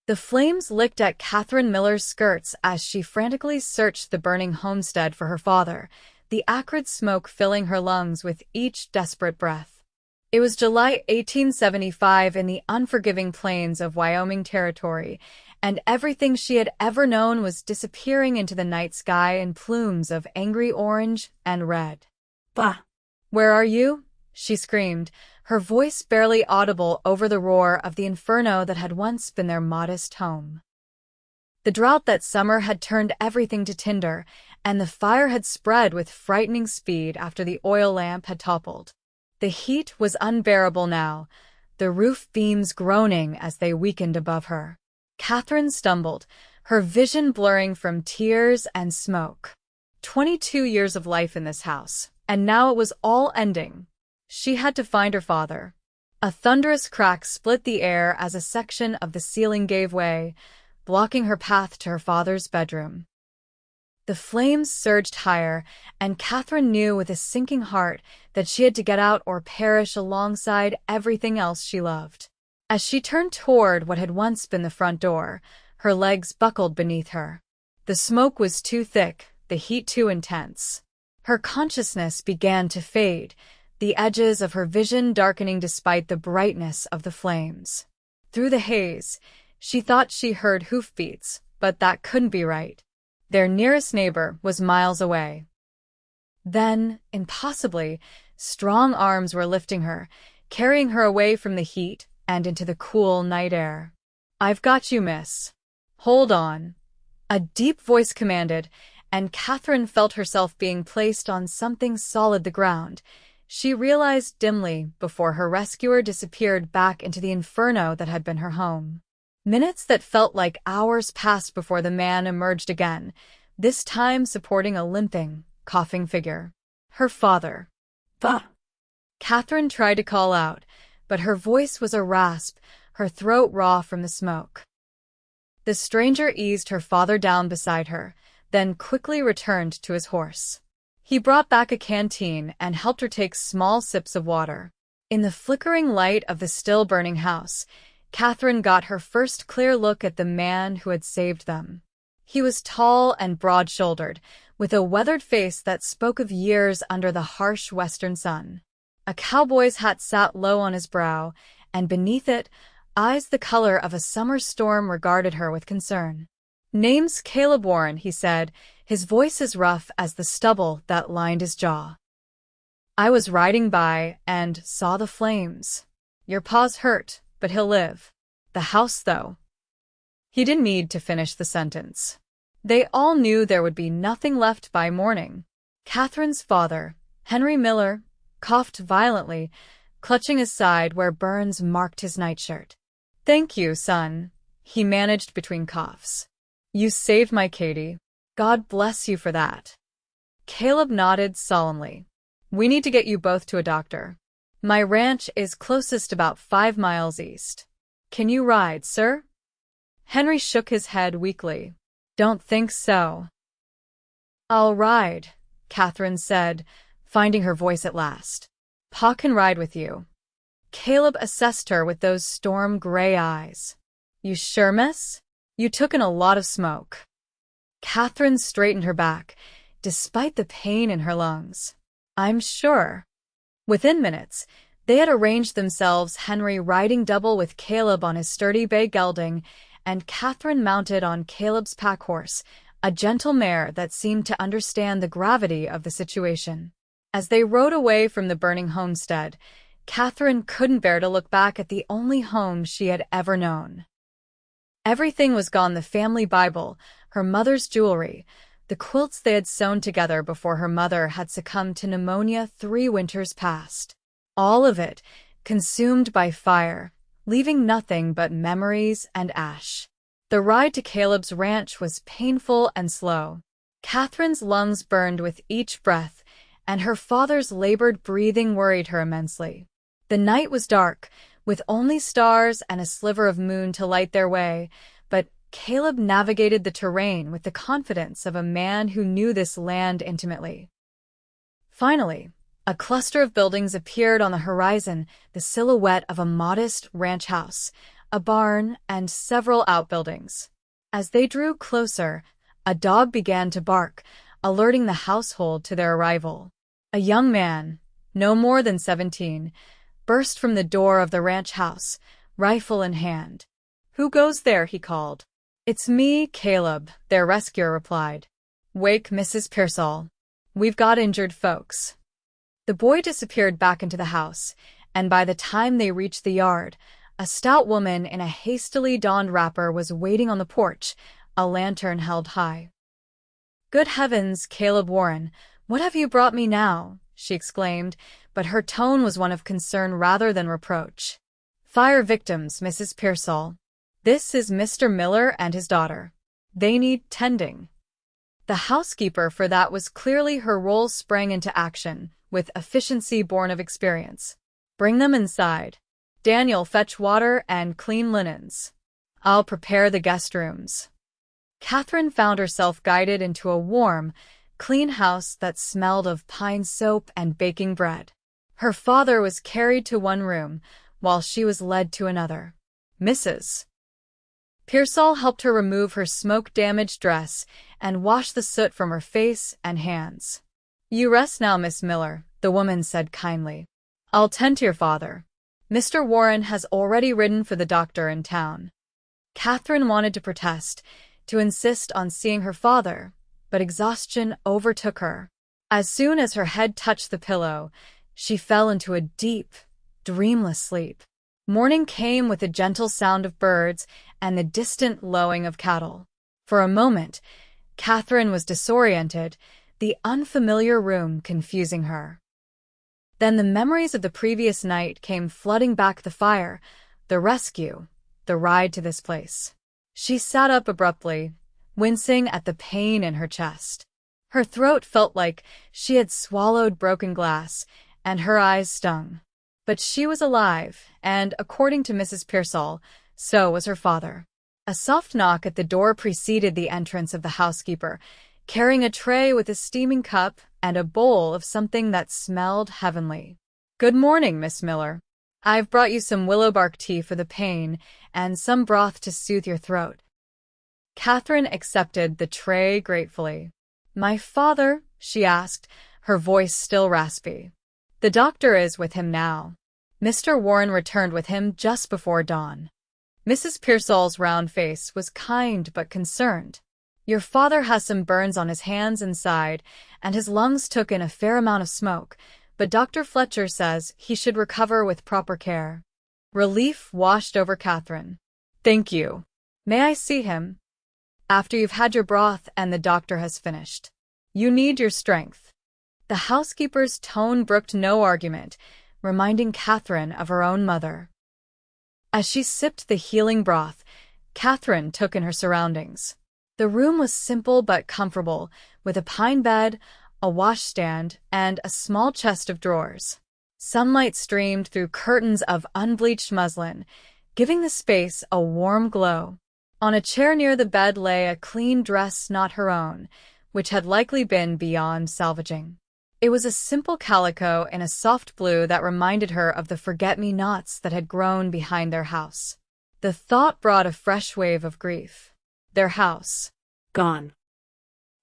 The flames licked at Katherine Miller's skirts as she frantically searched the burning homestead for her father, the acrid smoke filling her lungs with each desperate breath. It was July 1875 in the unforgiving plains of Wyoming Territory, and everything she had ever known was disappearing into the night sky in plumes of angry orange and red. Bah! "Where are you?" she screamed, her voice barely audible over the roar of the inferno that had once been their modest home. The drought that summer had turned everything to tinder, and the fire had spread with frightening speed after the oil lamp had toppled. The heat was unbearable now, the roof beams groaning as they weakened above her. Katherine stumbled, her vision blurring from tears and smoke. 22 years of life in this house, and now it was all ending. She had to find her father. A thunderous crack split the air as a section of the ceiling gave way, blocking her path to her father's bedroom. The flames surged higher, and Katherine knew with a sinking heart that she had to get out or perish alongside everything else she loved. As she turned toward what had once been the front door, her legs buckled beneath her. The smoke was too thick, the heat too intense. Her consciousness began to fade, the edges of her vision darkening despite the brightness of the flames. Through the haze, she thought she heard hoofbeats, but that couldn't be right. Their nearest neighbor was miles away. Then, impossibly, strong arms were lifting her, carrying her away from the heat and into the cool night air. "I've got you, miss. Hold on," a deep voice commanded, and Katherine felt herself being placed on something solid, the ground. She realized dimly before her rescuer disappeared back into the inferno that had been her home. Minutes that felt like hours passed before the man emerged again, this time supporting a limping, coughing figure. Her father. Bah! Katherine tried to call out, but her voice was a rasp, her throat raw from the smoke. The stranger eased her father down beside her, then quickly returned to his horse. He brought back a canteen and helped her take small sips of water. In the flickering light of the still-burning house, Katherine got her first clear look at the man who had saved them. He was tall and broad-shouldered, with a weathered face that spoke of years under the harsh western sun. A cowboy's hat sat low on his brow, and beneath it, eyes the color of a summer storm regarded her with concern. "Name's Caleb Warren," he said, his voice as rough as the stubble that lined his jaw. "I was riding by and saw the flames. Your pa's hurt, but he'll live. The house, though." He didn't need to finish the sentence. They all knew there would be nothing left by morning. Katherine's father, Henry Miller, coughed violently, clutching his side where burns marked his nightshirt. "Thank you, son," he managed between coughs. "You saved my Katie. God bless you for that." Caleb nodded solemnly. "We need to get you both to a doctor. My ranch is closest, about 5 miles east. Can you ride, sir?" Henry shook his head weakly. "Don't think so." "I'll ride," Katherine said, finding her voice at last. "Pa can ride with you." Caleb assessed her with those storm-gray eyes. "You sure, miss? You took in a lot of smoke." Katherine straightened her back, despite the pain in her lungs. "I'm sure." Within minutes, they had arranged themselves, Henry riding double with Caleb on his sturdy bay gelding, and Katherine mounted on Caleb's pack horse, a gentle mare that seemed to understand the gravity of the situation. As they rode away from the burning homestead, Katherine couldn't bear to look back at the only home she had ever known. Everything was gone: the family Bible, her mother's jewelry, the quilts they had sewn together before her mother had succumbed to pneumonia 3 winters past. All of it consumed by fire, leaving nothing but memories and ash. The ride to Caleb's ranch was painful and slow. Katherine's lungs burned with each breath, and her father's labored breathing worried her immensely. The night was dark, with only stars and a sliver of moon to light their way, but Caleb navigated the terrain with the confidence of a man who knew this land intimately. Finally, a cluster of buildings appeared on the horizon, the silhouette of a modest ranch house, a barn, and several outbuildings. As they drew closer, a dog began to bark, alerting the household to their arrival. A young man, no more than 17, burst from the door of the ranch house, rifle in hand. "Who goes there?" he called. "It's me, Caleb," their rescuer replied. "Wake Mrs. Pearsall. We've got injured folks." The boy disappeared back into the house, and by the time they reached the yard, a stout woman in a hastily donned wrapper was waiting on the porch, a lantern held high. "Good heavens, Caleb Warren, what have you brought me now?" she exclaimed, but her tone was one of concern rather than reproach. "Fire victims, Mrs. Pearsall. This is Mr. Miller and his daughter. They need tending." The housekeeper for that was clearly her role sprang into action, with efficiency born of experience. "Bring them inside. Daniel, fetch water and clean linens. I'll prepare the guest rooms." Katherine found herself guided into a warm, clean house that smelled of pine soap and baking bread. Her father was carried to one room, while she was led to another. Mrs. Pearsall helped her remove her smoke-damaged dress and wash the soot from her face and hands. "You rest now, Miss Miller," the woman said kindly. "I'll tend to your father. Mr. Warren has already ridden for the doctor in town." Katherine wanted to protest, to insist on seeing her father, but exhaustion overtook her. As soon as her head touched the pillow, she fell into a deep, dreamless sleep. Morning came with the gentle sound of birds and the distant lowing of cattle. For a moment, Katherine was disoriented, the unfamiliar room confusing her. Then the memories of the previous night came flooding back: the fire, the rescue, the ride to this place. She sat up abruptly, wincing at the pain in her chest. Her throat felt like she had swallowed broken glass, and her eyes stung. But she was alive, and, according to Mrs. Pearsall, so was her father. A soft knock at the door preceded the entrance of the housekeeper, carrying a tray with a steaming cup and a bowl of something that smelled heavenly. "Good morning, Miss Miller. I've brought you some willowbark tea for the pain and some broth to soothe your throat." Katherine accepted the tray gratefully. "My father?" she asked, her voice still raspy. "The doctor is with him now. Mr. Warren returned with him just before dawn." Mrs. Pearsall's round face was kind but concerned. "Your father has some burns on his hands and side, and his lungs took in a fair amount of smoke, but Dr. Fletcher says he should recover with proper care." Relief washed over Katherine. "Thank you. May I see him?" "After you've had your broth and the doctor has finished. You need your strength." The housekeeper's tone brooked no argument, reminding Katherine of her own mother. As she sipped the healing broth, Katherine took in her surroundings. The room was simple but comfortable, with a pine bed, a washstand, and a small chest of drawers. Sunlight streamed through curtains of unbleached muslin, giving the space a warm glow. On a chair near the bed lay a clean dress not her own, which had likely been beyond salvaging. It was a simple calico in a soft blue that reminded her of the forget-me-nots that had grown behind their house. The thought brought a fresh wave of grief. Their house. Gone.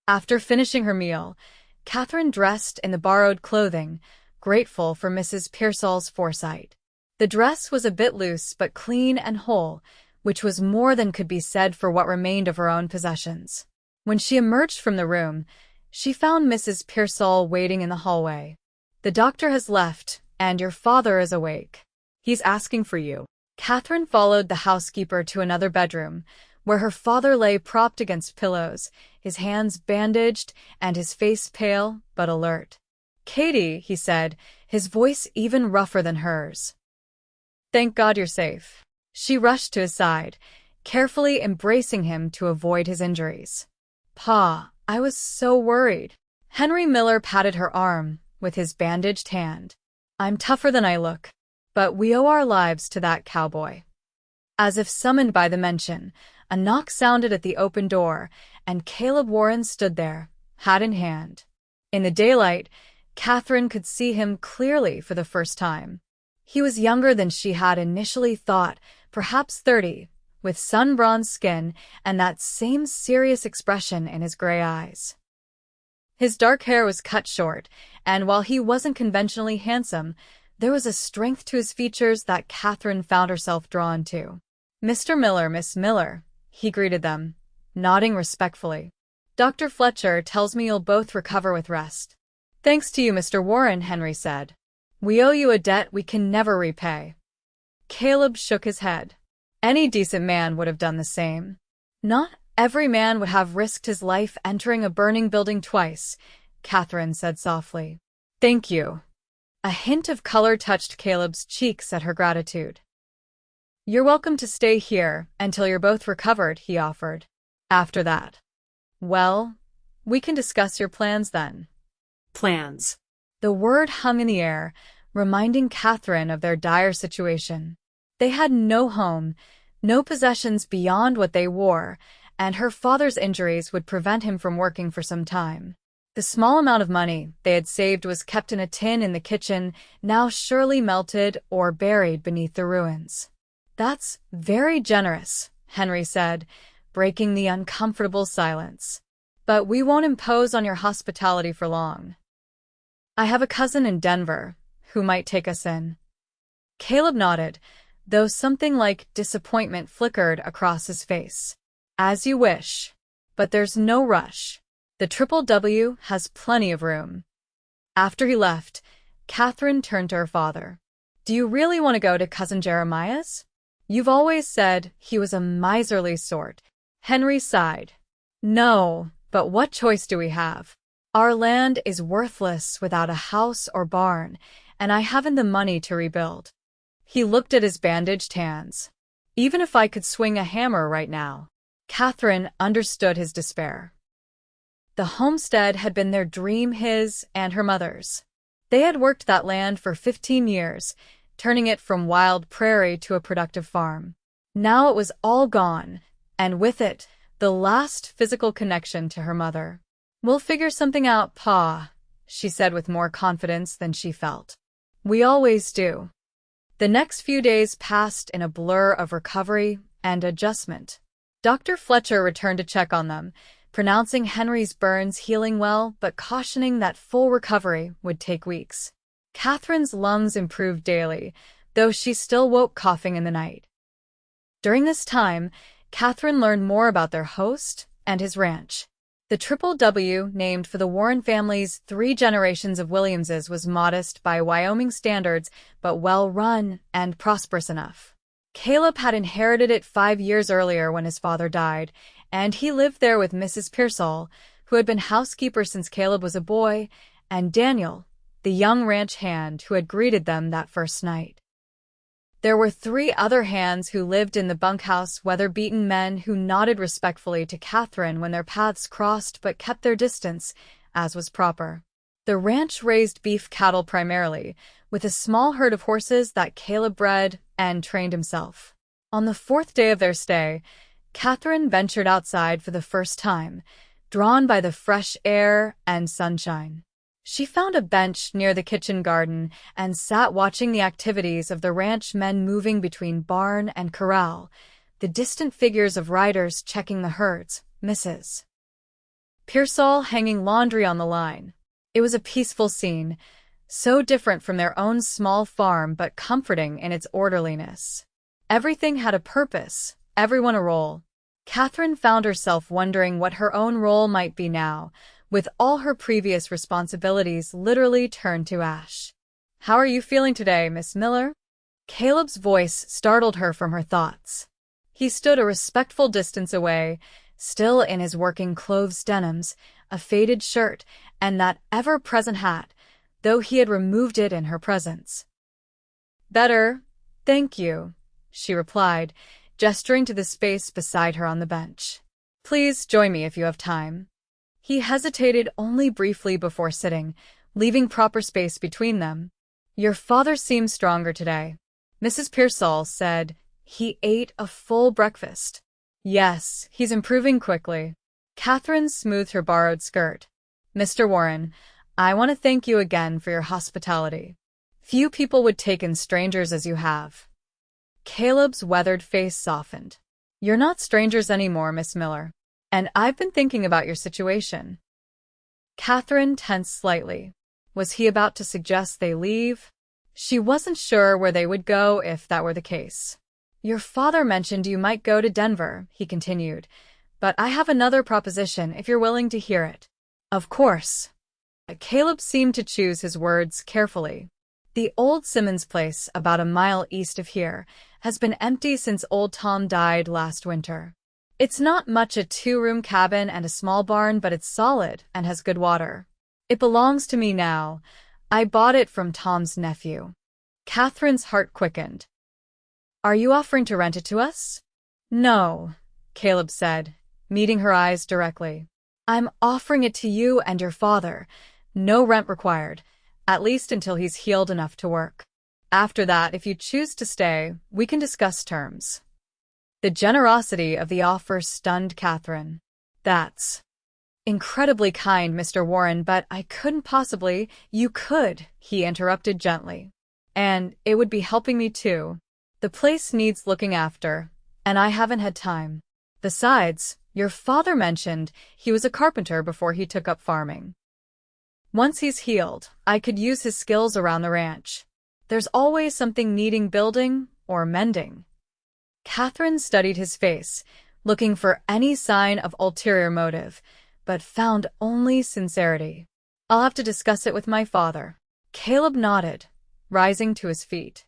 After finishing her meal, Katherine dressed in the borrowed clothing, grateful for Mrs. Pearsall's foresight. The dress was a bit loose but clean and whole, which was more than could be said for what remained of her own possessions. When she emerged from the room, she found Mrs. Pearsall waiting in the hallway. "The doctor has left, and your father is awake. He's asking for you." Katherine followed the housekeeper to another bedroom, where her father lay propped against pillows, his hands bandaged and his face pale but alert. "Katie," he said, his voice even rougher than hers. "Thank God you're safe." She rushed to his side, carefully embracing him to avoid his injuries. "Pa, I was so worried." Henry Miller patted her arm with his bandaged hand. "I'm tougher than I look, but we owe our lives to that cowboy." As if summoned by the mention, a knock sounded at the open door, and Caleb Warren stood there, hat in hand. In the daylight, Katherine could see him clearly for the first time. He was younger than she had initially thought, perhaps 30, with sun-bronzed skin and that same serious expression in his gray eyes. His dark hair was cut short, and while he wasn't conventionally handsome, there was a strength to his features that Katherine found herself drawn to. "Mr. Miller, Miss Miller," he greeted them, nodding respectfully. "Dr. Fletcher tells me you'll both recover with rest." "Thanks to you, Mr. Warren," Henry said. "We owe you a debt we can never repay." Caleb shook his head. Any decent man would have done the same. "Not every man would have risked his life entering a burning building twice," Katherine said softly. "Thank you." A hint of color touched Caleb's cheeks at her gratitude. "You're welcome to stay here until you're both recovered," he offered. "After that, well, we can discuss your plans then." Plans. The word hung in the air, reminding Katherine of their dire situation. They had no home, no possessions beyond what they wore, and her father's injuries would prevent him from working for some time. The small amount of money they had saved was kept in a tin in the kitchen, now surely melted or buried beneath the ruins. "That's very generous," Henry said, breaking the uncomfortable silence. "But we won't impose on your hospitality for long. I have a cousin in Denver who might take us in." Caleb nodded, though something like disappointment flickered across his face. "As you wish. But there's no rush. The W has plenty of room." After he left, Katherine turned to her father. "Do you really want to go to Cousin Jeremiah's? You've always said he was a miserly sort." Henry sighed. "No, but what choice do we have? Our land is worthless without a house or barn, and I haven't the money to rebuild." He looked at his bandaged hands. "Even if I could swing a hammer right now." Katherine understood his despair. The homestead had been their dream, his and her mother's. They had worked that land for 15 years, turning it from wild prairie to a productive farm. Now it was all gone, and with it, the last physical connection to her mother. "We'll figure something out, Pa," she said with more confidence than she felt. "We always do." The next few days passed in a blur of recovery and adjustment. Dr. Fletcher returned to check on them, pronouncing Henry's burns healing well but cautioning that full recovery would take weeks. Katherine's lungs improved daily, though she still woke coughing in the night. During this time, Katherine learned more about their host and his ranch. The W, named for the Warren family's 3 generations of Williamses, was modest by Wyoming standards, but well-run and prosperous enough. Caleb had inherited it 5 years earlier when his father died, and he lived there with Mrs. Pearsall, who had been housekeeper since Caleb was a boy, and Daniel, the young ranch hand who had greeted them that first night. There were 3 other hands who lived in the bunkhouse, weather-beaten men who nodded respectfully to Katherine when their paths crossed but kept their distance, as was proper. The ranch raised beef cattle primarily, with a small herd of horses that Caleb bred and trained himself. On the 4th day of their stay, Katherine ventured outside for the first time, drawn by the fresh air and sunshine. She found a bench near the kitchen garden and sat watching the activities of the ranch men moving between barn and corral, the distant figures of riders checking the herds, Mrs. Pearsall hanging laundry on the line. It was a peaceful scene, so different from their own small farm but comforting in its orderliness. Everything had a purpose, everyone a role. Katherine found herself wondering what her own role might be now, with all her previous responsibilities literally turned to ash. "How are you feeling today, Miss Miller?" Caleb's voice startled her from her thoughts. He stood a respectful distance away, still in his working clothes denims, a faded shirt, and that ever-present hat, though he had removed it in her presence. "Better, thank you," she replied, gesturing to the space beside her on the bench. "Please join me if you have time." He hesitated only briefly before sitting, leaving proper space between them. "Your father seems stronger today," Mrs. Pearsall said. "He ate a full breakfast." "Yes, he's improving quickly." Katherine smoothed her borrowed skirt. "Mr. Warren, I want to thank you again for your hospitality. Few people would take in strangers as you have." Caleb's weathered face softened. You're not strangers anymore, Miss Miller. And I've been thinking about your situation. Katherine tensed slightly. Was he about to suggest they leave? She wasn't sure where they would go if that were the case. Your father mentioned you might go to Denver, he continued, but I have another proposition if you're willing to hear it. Of course. Caleb seemed to choose his words carefully. The old Simmons place, about a mile east of here, has been empty since old Tom died last winter. It's not much, a 2-room cabin and a small barn, but it's solid and has good water. It belongs to me now. I bought it from Tom's nephew. Katherine's heart quickened. Are you offering to rent it to us? No, Caleb said, meeting her eyes directly. I'm offering it to you and your father. No rent required, at least until he's healed enough to work. After that, if you choose to stay, we can discuss terms. The generosity of the offer stunned Katherine. That's incredibly kind, Mr. Warren, but I couldn't possibly. You could, he interrupted gently. And it would be helping me too. The place needs looking after, and I haven't had time. Besides, your father mentioned he was a carpenter before he took up farming. Once he's healed, I could use his skills around the ranch. There's always something needing building or mending. Katherine studied his face, looking for any sign of ulterior motive, but found only sincerity. I'll have to discuss it with my father. Caleb nodded, rising to his feet.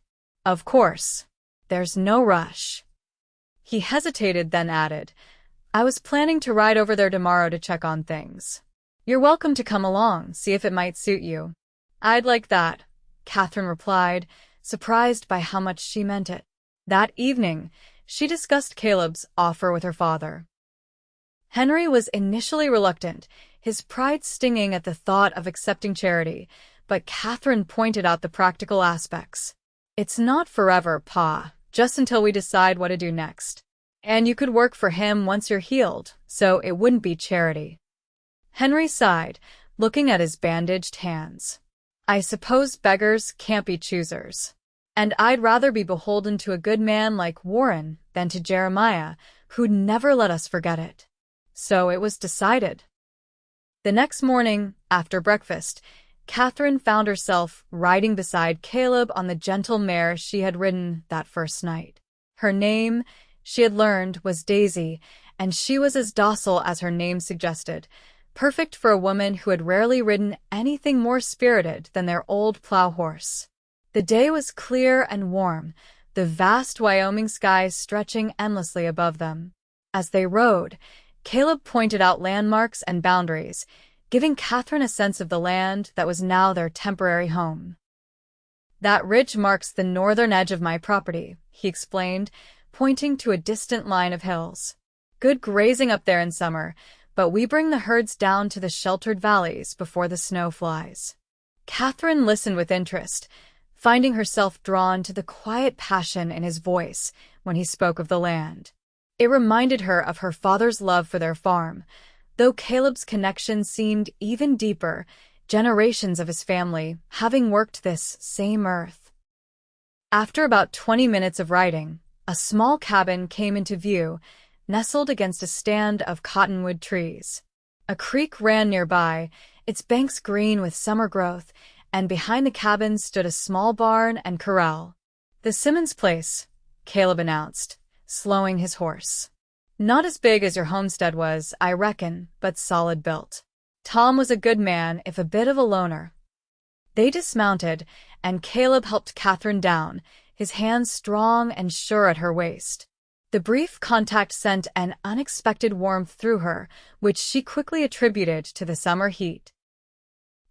Of course. There's no rush. He hesitated, then added, I was planning to ride over there tomorrow to check on things. You're welcome to come along, see if it might suit you. I'd like that, Katherine replied, surprised by how much she meant it. That evening, she discussed Caleb's offer with her father. Henry was initially reluctant, his pride stinging at the thought of accepting charity, but Katherine pointed out the practical aspects. It's not forever, Pa, just until we decide what to do next. And you could work for him once you're healed, so it wouldn't be charity. Henry sighed, looking at his bandaged hands. I suppose beggars can't be choosers. And I'd rather be beholden to a good man like Warren than to Jeremiah, who'd never let us forget it. So it was decided. The next morning, after breakfast, Katherine found herself riding beside Caleb on the gentle mare she had ridden that first night. Her name, she had learned, was Daisy, and she was as docile as her name suggested, perfect for a woman who had rarely ridden anything more spirited than their old plow horse. The day was clear and warm, the vast Wyoming skies stretching endlessly above them. As they rode, Caleb pointed out landmarks and boundaries, giving Katherine a sense of the land that was now their temporary home. That ridge marks the northern edge of my property, he explained, pointing to a distant line of hills. Good grazing up there in summer, but we bring the herds down to the sheltered valleys before the snow flies. Katherine listened with interest, finding herself drawn to the quiet passion in his voice when he spoke of the land. It reminded her of her father's love for their farm, though Caleb's connection seemed even deeper, generations of his family having worked this same earth. After about 20 minutes of riding, a small cabin came into view, nestled against a stand of cottonwood trees. A creek ran nearby, its banks green with summer growth, and behind the cabin stood a small barn and corral. The Simmons place, Caleb announced, slowing his horse. Not as big as your homestead was, I reckon, but solid built. Tom was a good man, if a bit of a loner. They dismounted, and Caleb helped Katherine down, his hands strong and sure at her waist. The brief contact sent an unexpected warmth through her, which she quickly attributed to the summer heat.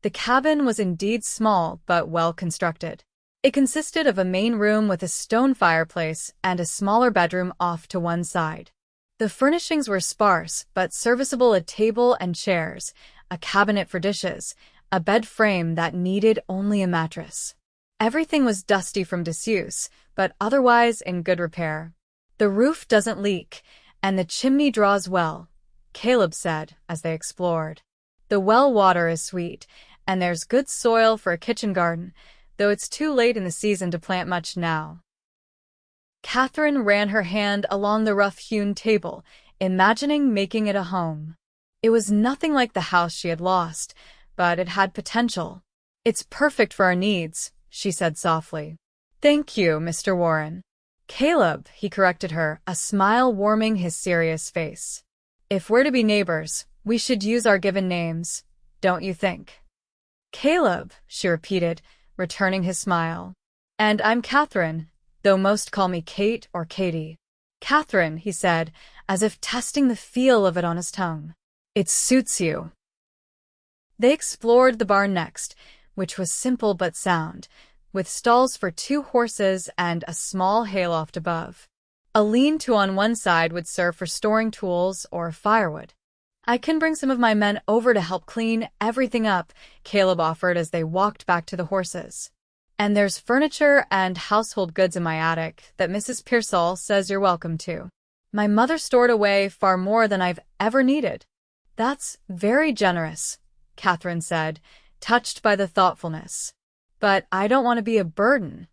The cabin was indeed small, but well constructed. It consisted of a main room with a stone fireplace and a smaller bedroom off to one side. The furnishings were sparse, but serviceable: a table and chairs, a cabinet for dishes, a bed frame that needed only a mattress. Everything was dusty from disuse, but otherwise in good repair. The roof doesn't leak, and the chimney draws well, Caleb said as they explored. The well water is sweet, and there's good soil for a kitchen garden, though it's too late in the season to plant much now. Katherine ran her hand along the rough-hewn table, imagining making it a home. It was nothing like the house she had lost, but it had potential. "It's perfect for our needs," she said softly. "Thank you, Mr. Warren." "Caleb," he corrected her, a smile warming his serious face. "If we're to be neighbors, we should use our given names, don't you think?" "Caleb," she repeated, returning his smile. "And I'm Katherine, though most call me Kate or Katie." "Katherine," he said, as if testing the feel of it on his tongue. "It suits you." They explored the barn next, which was simple but sound, with stalls for 2 horses and a small hayloft above. A lean-to on one side would serve for storing tools or firewood. "I can bring some of my men over to help clean everything up," Caleb offered as they walked back to the horses. "And there's furniture and household goods in my attic that Mrs. Pearsall says you're welcome to. My mother stored away far more than I've ever needed." "That's very generous," Katherine said, touched by the thoughtfulness. "But I don't want to be a burden."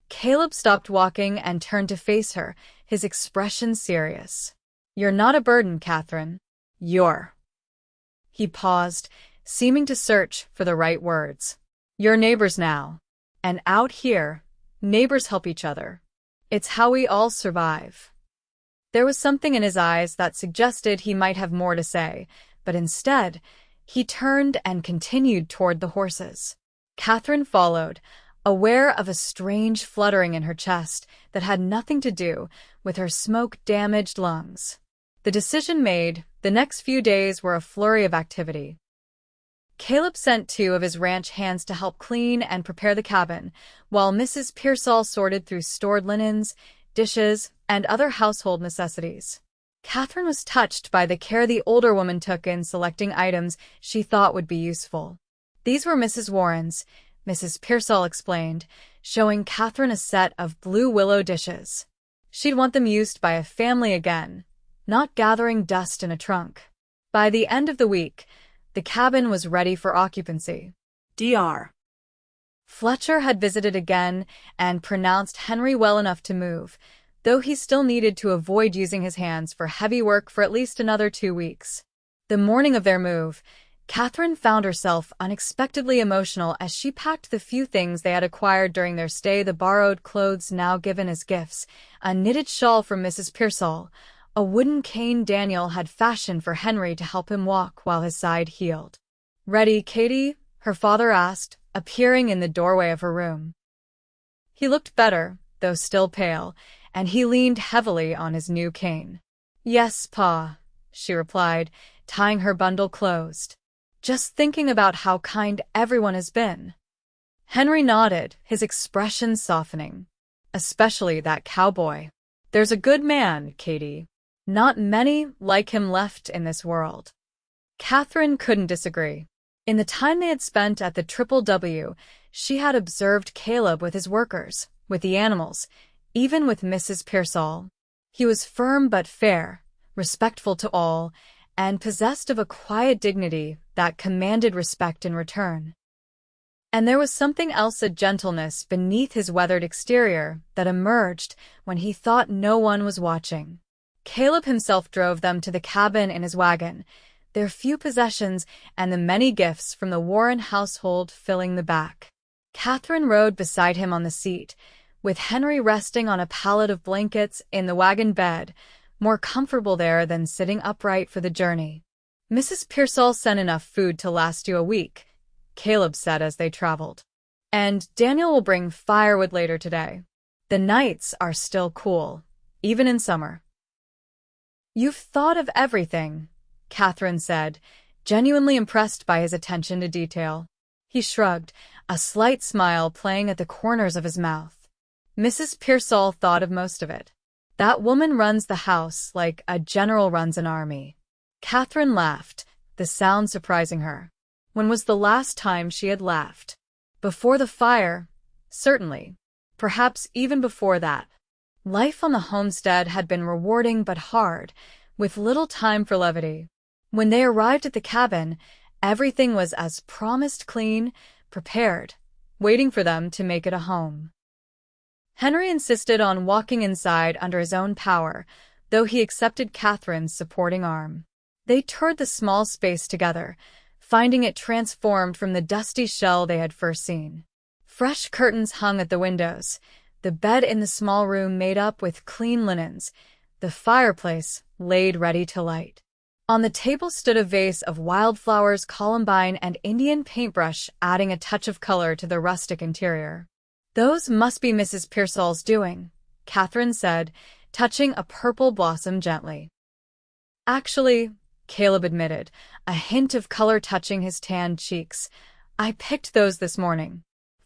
Caleb stopped walking and turned to face her, his expression serious. "You're not a burden, Katherine. You're—" He paused, seeming to search for the right words. "You're neighbors now. And out here, neighbors help each other. It's how we all survive." There was something in his eyes that suggested he might have more to say, but instead, he turned and continued toward the horses. Katherine followed, aware of a strange fluttering in her chest that had nothing to do with her smoke-damaged lungs. The decision made, the next few days were a flurry of activity. Caleb sent 2 of his ranch hands to help clean and prepare the cabin, while Mrs. Pearsall sorted through stored linens, dishes, and other household necessities. Katherine was touched by the care the older woman took in selecting items she thought would be useful. "These were Mrs. Warren's," Mrs. Pearsall explained, showing Katherine a set of blue willow dishes. She'd want them used by a family again, not gathering dust in a trunk. By the end of the week, the cabin was ready for occupancy. Dr. Fletcher had visited again and pronounced Henry well enough to move, though he still needed to avoid using his hands for heavy work for at least another 2 weeks. The morning of their move, Katherine found herself unexpectedly emotional as she packed the few things they had acquired during their stay, the borrowed clothes now given as gifts, a knitted shawl from Mrs. Pearsall, a wooden cane Daniel had fashioned for Henry to help him walk while his side healed. "Ready, Katie?" her father asked, appearing in the doorway of her room. He looked better, though still pale, and he leaned heavily on his new cane. "Yes, Pa," she replied, tying her bundle closed. "Just thinking about how kind everyone has been." Henry nodded, his expression softening. "Especially that cowboy. There's a good man, Katie. Not many like him left in this world." Katherine couldn't disagree. In the time they had spent at the Triple W, she had observed Caleb with his workers, with the animals, even with Mrs. Pearsall. He was firm but fair, respectful to all, and possessed of a quiet dignity that commanded respect in return. And there was something else, a gentleness beneath his weathered exterior that emerged when he thought no one was watching. Caleb himself drove them to the cabin in his wagon, their few possessions and the many gifts from the Warren household filling the back. Katherine rode beside him on the seat, with Henry resting on a pallet of blankets in the wagon bed, more comfortable there than sitting upright for the journey. "Mrs. Pearsall sent enough food to last you a week," Caleb said as they traveled. "And Daniel will bring firewood later today. The nights are still cool, even in summer." "You've thought of everything," Katherine said, genuinely impressed by his attention to detail. He shrugged, a slight smile playing at the corners of his mouth. "Mrs. Pearsall thought of most of it. That woman runs the house like a general runs an army." Katherine laughed, the sound surprising her. When was the last time she had laughed? Before the fire, certainly. Perhaps even before that. Life on the homestead had been rewarding but hard, with little time for levity. When they arrived at the cabin, everything was as promised, clean, prepared, waiting for them to make it a home. Henry insisted on walking inside under his own power, though he accepted Katherine's supporting arm. They toured the small space together, finding it transformed from the dusty shell they had first seen. Fresh curtains hung at the windows, the bed in the small room made up with clean linens, the fireplace laid ready to light. On the table stood a vase of wildflowers, columbine, and Indian paintbrush, adding a touch of color to the rustic interior. "Those must be Mrs. Pearsall's doing," Katherine said, touching a purple blossom gently. "Actually," Caleb admitted, a hint of color touching his tanned cheeks, "I picked those this morning.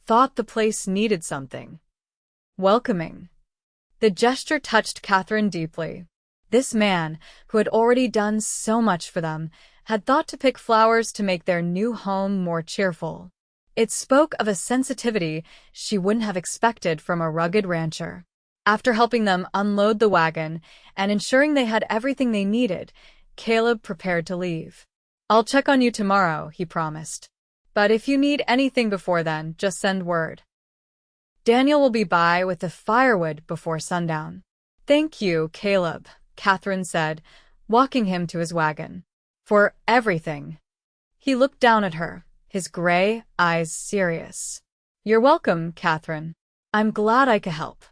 Thought the place needed something welcoming." The gesture touched Katherine deeply. This man, who had already done so much for them, had thought to pick flowers to make their new home more cheerful. It spoke of a sensitivity she wouldn't have expected from a rugged rancher. After helping them unload the wagon and ensuring they had everything they needed, Caleb prepared to leave. "I'll check on you tomorrow," he promised. "But if you need anything before then, just send word. Daniel will be by with the firewood before sundown." "Thank you, Caleb," Katherine said, walking him to his wagon. "For everything." He looked down at her, his gray eyes serious. "You're welcome, Katherine. I'm glad I could help."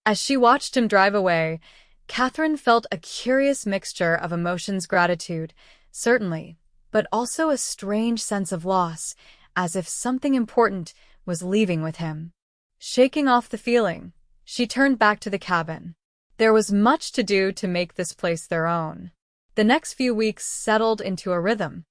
As she watched him drive away, Katherine felt a curious mixture of emotions: gratitude, certainly, but also a strange sense of loss, as if something important was leaving with him. Shaking off the feeling, she turned back to the cabin. There was much to do to make this place their own. The next few weeks settled into a rhythm.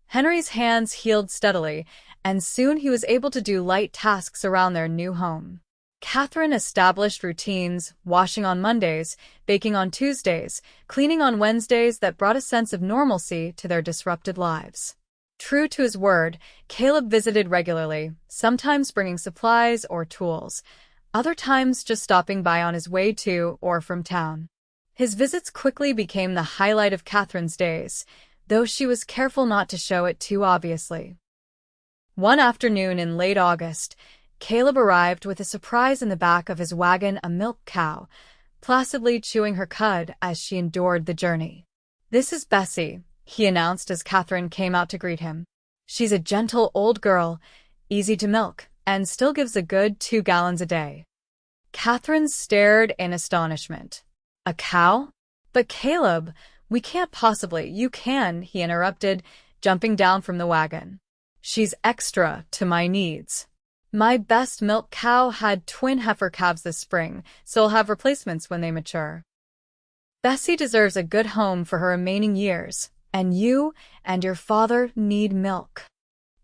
Henry's hands healed steadily, and soon he was able to do light tasks around their new home. Katherine established routines: washing on Mondays, baking on Tuesdays, cleaning on Wednesdays, that brought a sense of normalcy to their disrupted lives. True to his word, Caleb visited regularly, sometimes bringing supplies or tools, other times just stopping by on his way to or from town. His visits quickly became the highlight of Katherine's days, though she was careful not to show it too obviously. One afternoon in late August, Caleb arrived with a surprise: in the back of his wagon, a milk cow, placidly chewing her cud as she endured the journey. "This is Bessie," he announced as Katherine came out to greet him. "She's a gentle old girl, easy to milk, and still gives a good 2 gallons a day." Katherine stared in astonishment. "A cow? But Caleb, we can't possibly—" "You can," he interrupted, jumping down from the wagon. "She's extra to my needs. My best milk cow had twin heifer calves this spring, so I'll have replacements when they mature. Bessie deserves a good home for her remaining years, and you and your father need milk."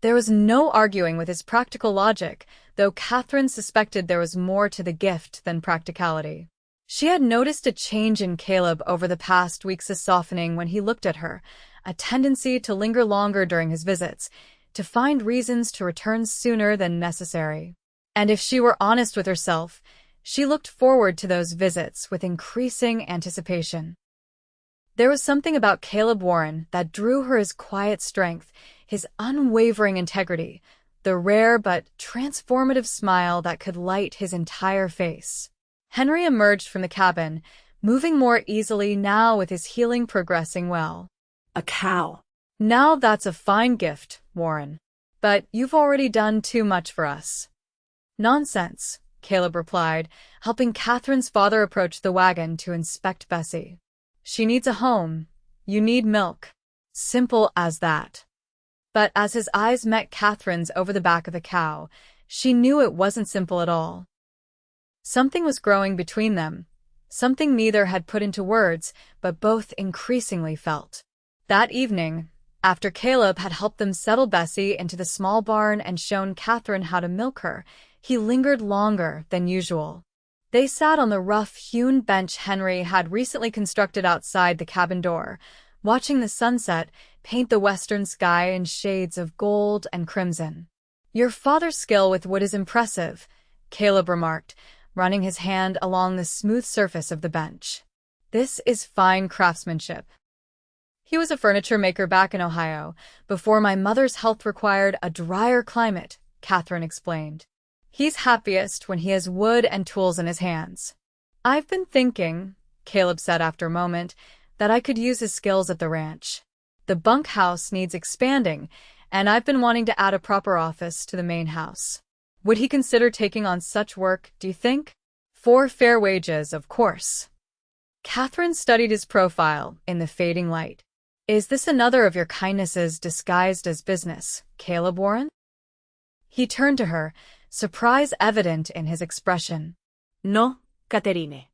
There was no arguing with his practical logic, though Katherine suspected there was more to the gift than practicality. She had noticed a change in Caleb over the past weeks: a softening when he looked at her, a tendency to linger longer during his visits, to find reasons to return sooner than necessary. And if she were honest with herself, she looked forward to those visits with increasing anticipation. There was something about Caleb Warren that drew her: his quiet strength, his unwavering integrity, the rare but transformative smile that could light his entire face. Henry emerged from the cabin, moving more easily now, with his healing progressing well. "A cow. Now that's a fine gift, Warren. But you've already done too much for us." "Nonsense," Caleb replied, helping Katherine's father approach the wagon to inspect Bessie. "She needs a home. You need milk. Simple as that." But as his eyes met Katherine's over the back of the cow, she knew it wasn't simple at all. Something was growing between them, something neither had put into words, but both increasingly felt. That evening, after Caleb had helped them settle Bessie into the small barn and shown Katherine how to milk her, he lingered longer than usual. They sat on the rough-hewn bench Henry had recently constructed outside the cabin door, watching the sunset paint the western sky in shades of gold and crimson. "Your father's skill with wood is impressive," Caleb remarked, running his hand along the smooth surface of the bench. "This is fine craftsmanship. He was a furniture maker back in Ohio, before my mother's health required a drier climate," Katherine explained. He's happiest when he has wood and tools in his hands. I've been thinking, Caleb said after a moment, that I could use his skills at the ranch. The bunkhouse needs expanding, and I've been wanting to add a proper office to the main house. Would he consider taking on such work, do you think? For fair wages, of course. Katherine studied his profile in the fading light. Is this another of your kindnesses disguised as business, Caleb Warren? He turned to her, surprise evident in his expression. No, Katherine.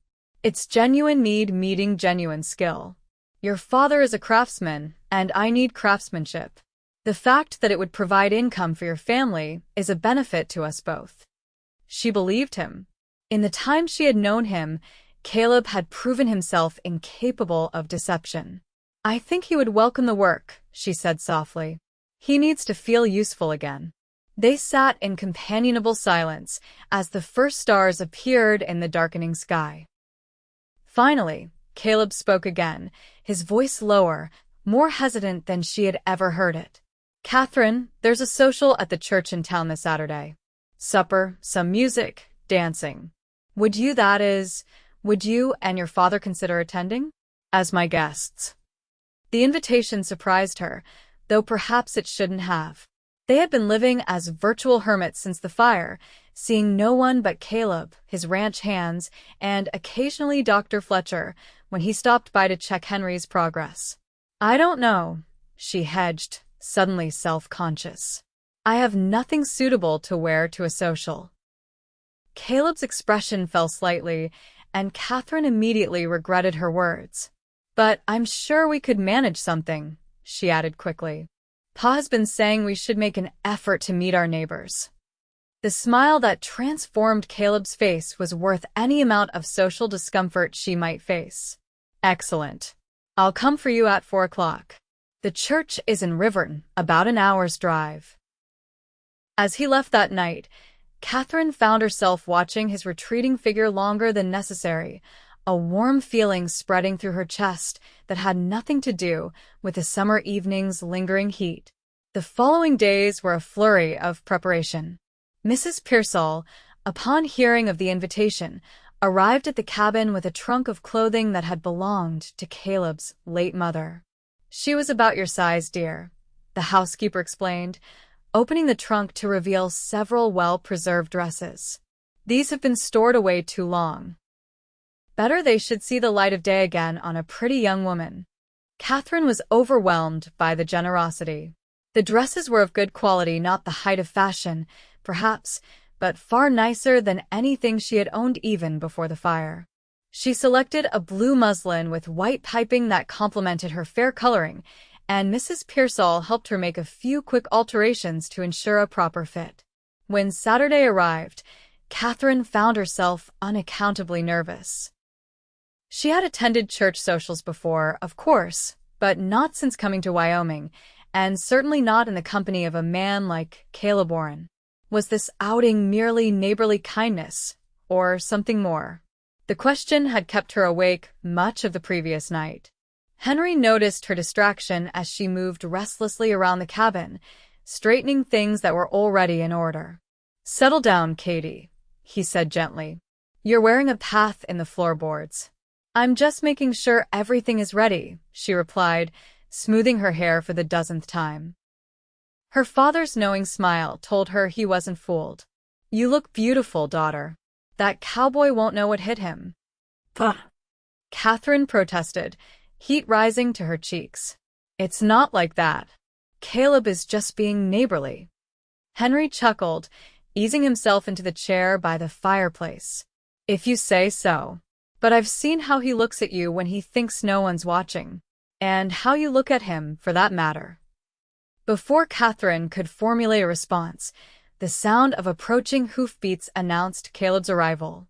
It's genuine need meeting genuine skill. Your father is a craftsman, and I need craftsmanship. The fact that it would provide income for your family is a benefit to us both. She believed him. In the time she had known him, Caleb had proven himself incapable of deception. I think he would welcome the work, she said softly. He needs to feel useful again. They sat in companionable silence as the first stars appeared in the darkening sky. Finally, Caleb spoke again, his voice lower, more hesitant than she had ever heard it. Katherine, there's a social at the church in town this Saturday. Supper, some music, dancing. Would you and your father consider attending? As my guests. The invitation surprised her, though perhaps it shouldn't have. They had been living as virtual hermits since the fire, seeing no one but Caleb, his ranch hands, and occasionally Dr. Fletcher, when he stopped by to check Henry's progress. I don't know, she hedged, suddenly self-conscious. I have nothing suitable to wear to a social. Caleb's expression fell slightly, and Katherine immediately regretted her words. But I'm sure we could manage something, she added quickly. Pa has been saying we should make an effort to meet our neighbors. The smile that transformed Caleb's face was worth any amount of social discomfort she might face. Excellent. I'll come for you at 4 o'clock. The church is in Riverton, about an hour's drive. As he left that night, Katherine found herself watching his retreating figure longer than necessary, a warm feeling spreading through her chest that had nothing to do with the summer evening's lingering heat. The following days were a flurry of preparation. Mrs. Pearsall, upon hearing of the invitation, arrived at the cabin with a trunk of clothing that had belonged to Caleb's late mother. She was about your size, dear, the housekeeper explained, opening the trunk to reveal several well-preserved dresses. These have been stored away too long. Better they should see the light of day again on a pretty young woman. Katherine was overwhelmed by the generosity. The dresses were of good quality, not the height of fashion, perhaps, but far nicer than anything she had owned even before the fire. She selected a blue muslin with white piping that complemented her fair coloring, and Mrs. Pearsall helped her make a few quick alterations to ensure a proper fit. When Saturday arrived, Katherine found herself unaccountably nervous. She had attended church socials before, of course, but not since coming to Wyoming, and certainly not in the company of a man like Caleb Warren. Was this outing merely neighborly kindness, or something more? The question had kept her awake much of the previous night. Henry noticed her distraction as she moved restlessly around the cabin, straightening things that were already in order. Settle down, Katie, he said gently. You're wearing a path in the floorboards. I'm just making sure everything is ready, she replied, smoothing her hair for the 10th time. Her father's knowing smile told her he wasn't fooled. You look beautiful, daughter. That cowboy won't know what hit him. Pah! Katherine protested, heat rising to her cheeks. It's not like that. Caleb is just being neighborly. Henry chuckled, easing himself into the chair by the fireplace. If you say so. But I've seen how he looks at you when he thinks no one's watching. And how you look at him, for that matter. Before Katherine could formulate a response, the sound of approaching hoofbeats announced Caleb's arrival.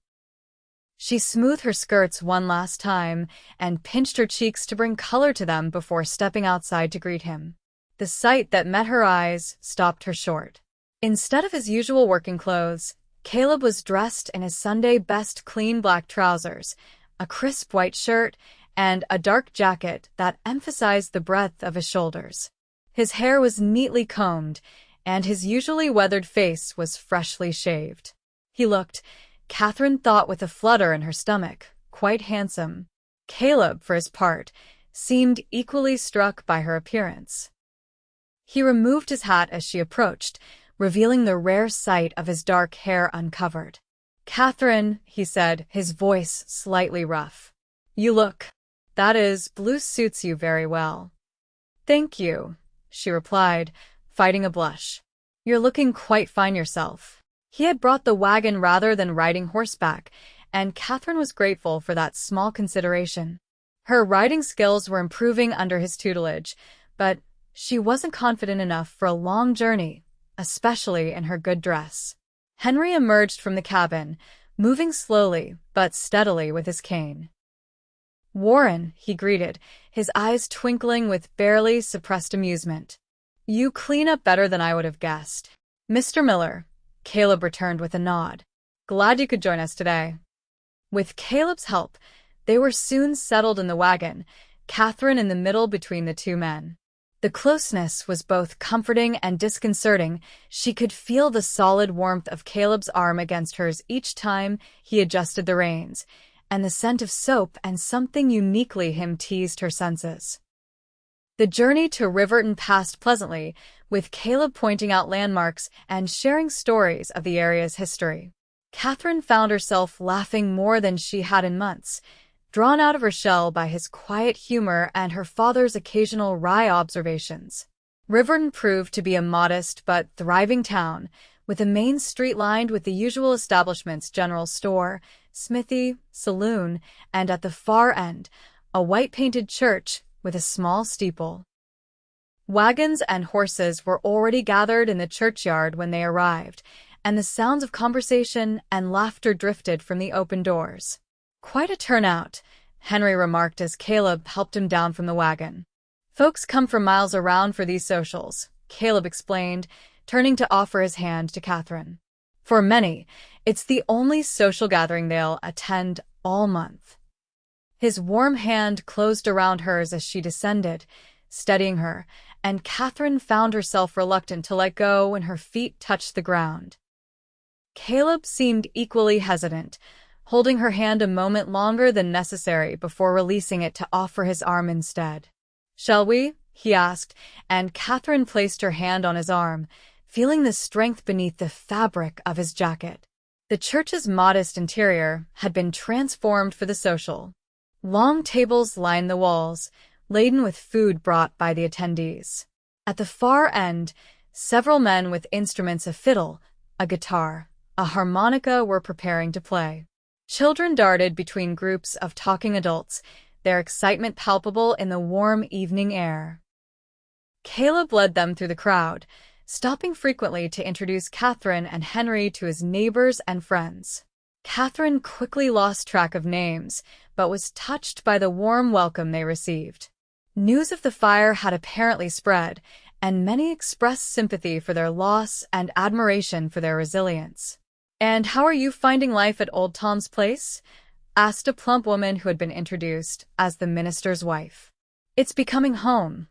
She smoothed her skirts one last time and pinched her cheeks to bring color to them before stepping outside to greet him. The sight that met her eyes stopped her short. Instead of his usual working clothes, Caleb was dressed in his Sunday best clean black trousers, a crisp white shirt, and a dark jacket that emphasized the breadth of his shoulders. His hair was neatly combed, and his usually weathered face was freshly shaved. He looked, Katherine thought with a flutter in her stomach, quite handsome. Caleb, for his part, seemed equally struck by her appearance. He removed his hat as she approached, revealing the rare sight of his dark hair uncovered. "Katherine," he said, his voice slightly rough. That is, blue suits you very well." "Thank you," she replied, fighting a blush. "You're looking quite fine yourself." He had brought the wagon rather than riding horseback, and Katherine was grateful for that small consideration. Her riding skills were improving under his tutelage, but she wasn't confident enough for a long journey, especially in her good dress. Henry emerged from the cabin, moving slowly but steadily with his cane. "Warren," he greeted, his eyes twinkling with barely suppressed amusement. "You clean up better than I would have guessed." "Mr. Miller," Caleb returned with a nod. "Glad you could join us today." With Caleb's help, they were soon settled in the wagon, Katherine in the middle between the two men. The closeness was both comforting and disconcerting. She could feel the solid warmth of Caleb's arm against hers each time he adjusted the reins, and the scent of soap and something uniquely him teased her senses. The journey to Riverton passed pleasantly, with Caleb pointing out landmarks and sharing stories of the area's history. Katherine found herself laughing more than she had in months, drawn out of her shell by his quiet humor and her father's occasional wry observations. Riverton proved to be a modest but thriving town, with a main street lined with the usual establishments: general store, smithy, saloon, and at the far end, a white-painted church with a small steeple. Wagons and horses were already gathered in the churchyard when they arrived, and the sounds of conversation and laughter drifted from the open doors. "Quite a turnout," Henry remarked as Caleb helped him down from the wagon. "Folks come from miles around for these socials," Caleb explained, turning to offer his hand to Katherine. "For many, it's the only social gathering they'll attend all month." His warm hand closed around hers as she descended, steadying her, and Katherine found herself reluctant to let go when her feet touched the ground. Caleb seemed equally hesitant, holding her hand a moment longer than necessary before releasing it to offer his arm instead. "Shall we?" he asked, and Katherine placed her hand on his arm, feeling the strength beneath the fabric of his jacket. The church's modest interior had been transformed for the social. Long tables lined the walls, laden with food brought by the attendees. At the far end, several men with instruments: a fiddle, a guitar, a harmonica were preparing to play. Children darted between groups of talking adults, their excitement palpable in the warm evening air. Caleb led them through the crowd, stopping frequently to introduce Katherine and Henry to his neighbors and friends. Katherine quickly lost track of names, but was touched by the warm welcome they received. News of the fire had apparently spread, and many expressed sympathy for their loss and admiration for their resilience. "And how are you finding life at Old Tom's place?" asked a plump woman who had been introduced as the minister's wife. "It's becoming home,"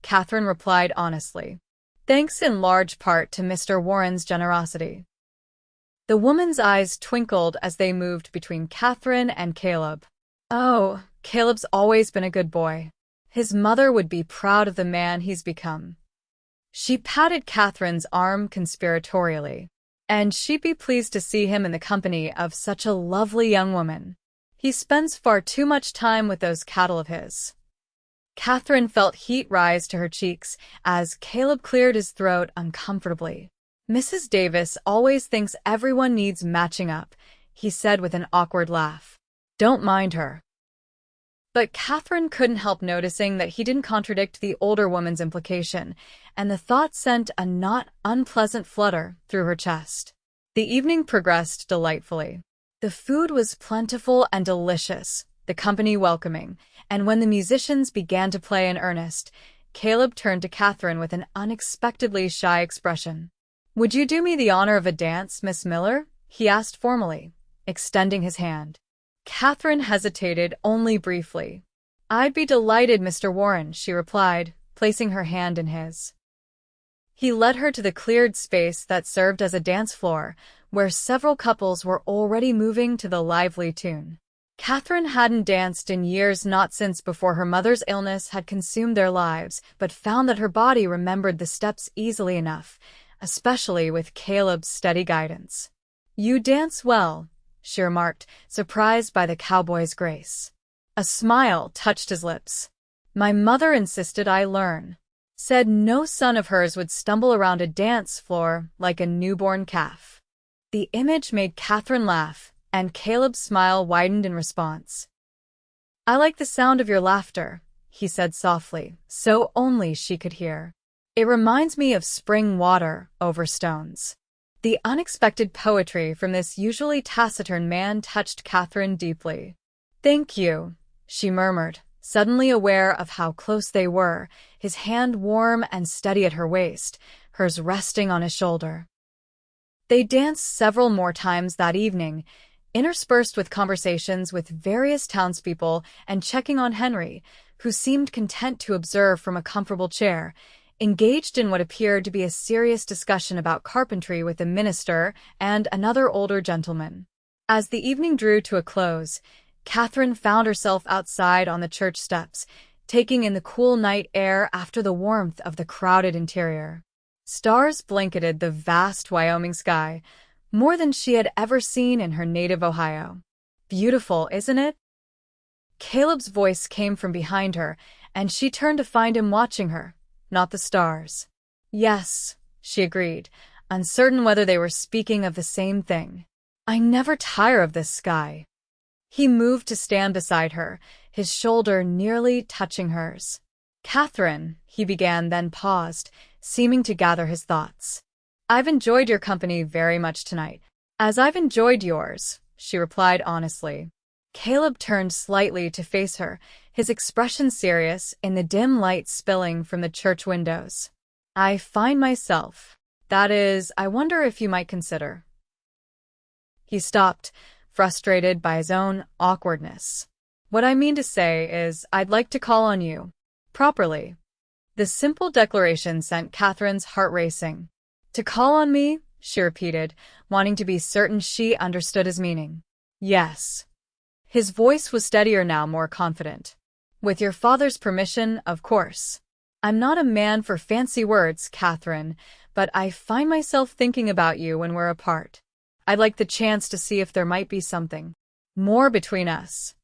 Katherine replied honestly, "thanks in large part to Mr. Warren's generosity." The woman's eyes twinkled as they moved between Katherine and Caleb. "Oh, Caleb's always been a good boy. His mother would be proud of the man he's become." She patted Katherine's arm conspiratorially. "And she'd be pleased to see him in the company of such a lovely young woman. He spends far too much time with those cattle of his." Katherine felt heat rise to her cheeks as Caleb cleared his throat uncomfortably. "Mrs. Davis always thinks everyone needs matching up," he said with an awkward laugh. "Don't mind her." But Katherine couldn't help noticing that he didn't contradict the older woman's implication, and the thought sent a not unpleasant flutter through her chest. The evening progressed delightfully. The food was plentiful and delicious, the company welcoming, and when the musicians began to play in earnest, Caleb turned to Katherine with an unexpectedly shy expression. "Would you do me the honor of a dance, Miss Miller?" he asked formally, extending his hand. Katherine hesitated only briefly. "I'd be delighted, Mr. Warren," she replied, placing her hand in his. He led her to the cleared space that served as a dance floor, where several couples were already moving to the lively tune. Katherine hadn't danced in years, not since before her mother's illness had consumed their lives, but found that her body remembered the steps easily enough, especially with Caleb's steady guidance. "You dance well," she remarked, surprised by the cowboy's grace. A smile touched his lips. "My mother insisted I learn. Said no son of hers would stumble around a dance floor like a newborn calf." The image made Katherine laugh, and Caleb's smile widened in response. "I like the sound of your laughter," he said softly, so only she could hear. "It reminds me of spring water over stones." The unexpected poetry from this usually taciturn man touched Katherine deeply. "Thank you," she murmured, suddenly aware of how close they were, his hand warm and steady at her waist, hers resting on his shoulder. They danced several more times that evening, interspersed with conversations with various townspeople and checking on Henry, who seemed content to observe from a comfortable chair, engaged in what appeared to be a serious discussion about carpentry with the minister and another older gentleman. As the evening drew to a close, Katherine found herself outside on the church steps, taking in the cool night air after the warmth of the crowded interior. Stars blanketed the vast Wyoming sky, more than she had ever seen in her native Ohio. "Beautiful, isn't it?" Caleb's voice came from behind her, and she turned to find him watching her, not the stars. "Yes," she agreed, uncertain whether they were speaking of the same thing. "I never tire of this sky." He moved to stand beside her, his shoulder nearly touching hers. "Katherine," he began, then paused, seeming to gather his thoughts. "I've enjoyed your company very much tonight." "As I've enjoyed yours," she replied honestly. Caleb turned slightly to face her, his expression serious in the dim light spilling from the church windows. "I find myself. That is, I wonder if you might consider." He stopped, frustrated by his own awkwardness. "What I mean to say is, I'd like to call on you. Properly." The simple declaration sent Katherine's heart racing. "To call on me?" she repeated, wanting to be certain she understood his meaning. "Yes." His voice was steadier now, more confident. "With your father's permission, of course. I'm not a man for fancy words, Katherine, but I find myself thinking about you when we're apart. I'd like the chance to see if there might be something more between us."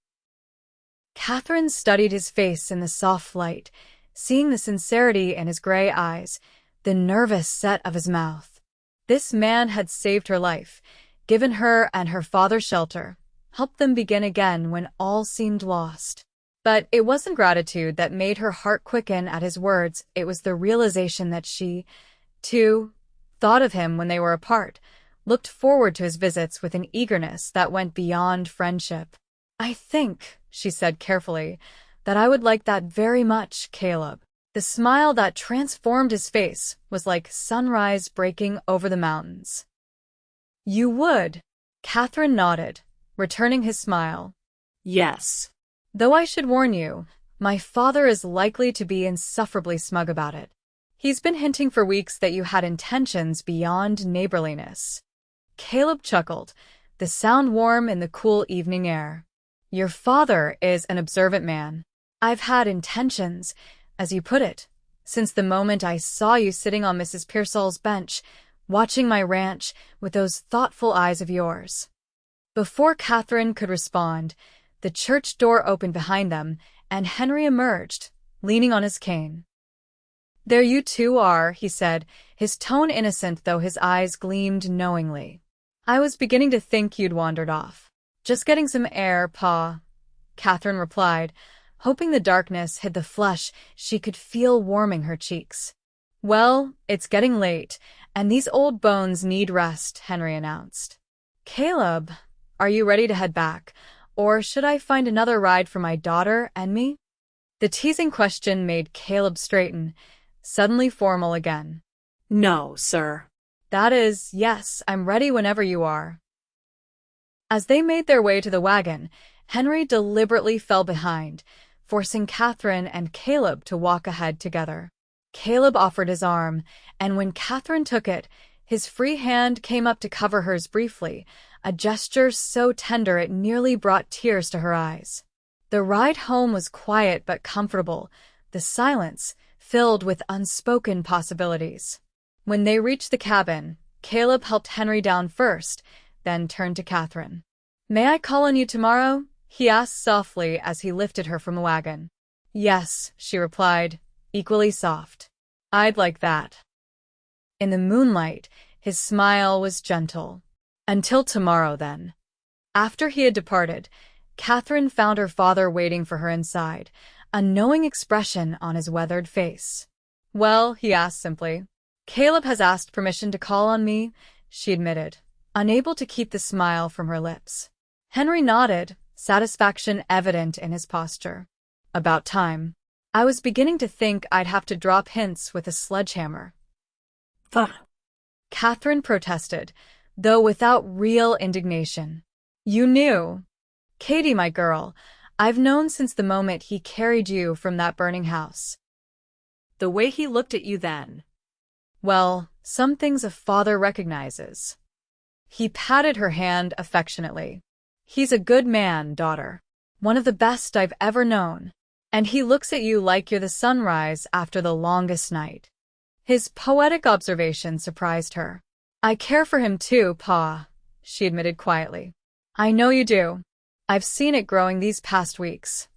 Katherine studied his face in the soft light, seeing the sincerity in his gray eyes, the nervous set of his mouth. This man had saved her life, given her and her father shelter, helped them begin again when all seemed lost. But it wasn't gratitude that made her heart quicken at his words, it was the realization that she, too, thought of him when they were apart, looked forward to his visits with an eagerness that went beyond friendship. "I think," she said carefully, "that I would like that very much, Caleb." The smile that transformed his face was like sunrise breaking over the mountains. "You would?" Katherine nodded, returning his smile. "Yes. Though I should warn you, my father is likely to be insufferably smug about it. He's been hinting for weeks that you had intentions beyond neighborliness." Caleb chuckled, the sound warm in the cool evening air. "Your father is an observant man. I've had intentions, as you put it, since the moment I saw you sitting on Mrs. Pearsall's bench, watching my ranch with those thoughtful eyes of yours." Before Katherine could respond, the church door opened behind them, and Henry emerged, leaning on his cane. "There you two are," he said, his tone innocent though his eyes gleamed knowingly. "I was beginning to think you'd wandered off." "Just getting some air, Pa," Katherine replied, hoping the darkness hid the flush she could feel warming her cheeks. "Well, it's getting late, and these old bones need rest," Henry announced. "Caleb, are you ready to head back, or should I find another ride for my daughter and me?" The teasing question made Caleb straighten, suddenly formal again. "No, sir." "That is, yes, I'm ready whenever you are." As they made their way to the wagon, Henry deliberately fell behind, forcing Katherine and Caleb to walk ahead together. Caleb offered his arm, and when Katherine took it, His free hand came up to cover hers briefly, a gesture so tender it nearly brought tears to her eyes. The ride home was quiet but comfortable, the silence filled with unspoken possibilities. When they reached the cabin, Caleb helped Henry down first, then turned to Katherine. "May I call on you tomorrow?" he asked softly as he lifted her from the wagon. "Yes," she replied, equally soft. "I'd like that." In the moonlight, his smile was gentle. "Until tomorrow, then." After he had departed, Katherine found her father waiting for her inside, a knowing expression on his weathered face. "Well," he asked simply. "Caleb has asked permission to call on me," she admitted, unable to keep the smile from her lips. Henry nodded, satisfaction evident in his posture. "About time. I was beginning to think I'd have to drop hints with a sledgehammer." Katherine protested, though without real indignation. "You knew. Katie, my girl, I've known since the moment he carried you from that burning house." The way he looked at you then. "Well, some things a father recognizes." He patted her hand affectionately. "He's a good man, daughter. One of the best I've ever known. And he looks at you like you're the sunrise after the longest night." His poetic observation surprised her. "I care for him too, Pa," she admitted quietly. "I know you do. I've seen it growing these past weeks."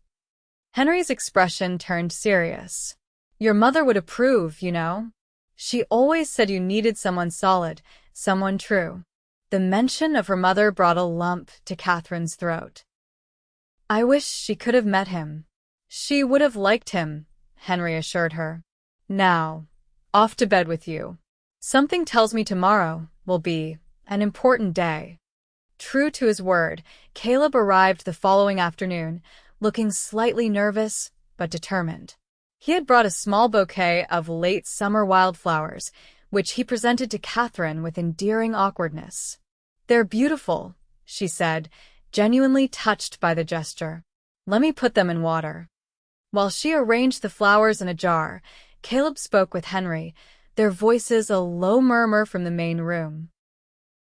Henry's expression turned serious. "Your mother would approve, you know. She always said you needed someone solid, someone true." The mention of her mother brought a lump to Katherine's throat. "I wish she could have met him." "She would have liked him," Henry assured her. "Now, off to bed with you. Something tells me tomorrow will be an important day." True to his word, Caleb arrived the following afternoon, looking slightly nervous but determined. He had brought a small bouquet of late summer wildflowers, which he presented to Katherine with endearing awkwardness. "They're beautiful," she said, genuinely touched by the gesture. "Let me put them in water." While she arranged the flowers in a jar, Caleb spoke with Henry, their voices a low murmur from the main room.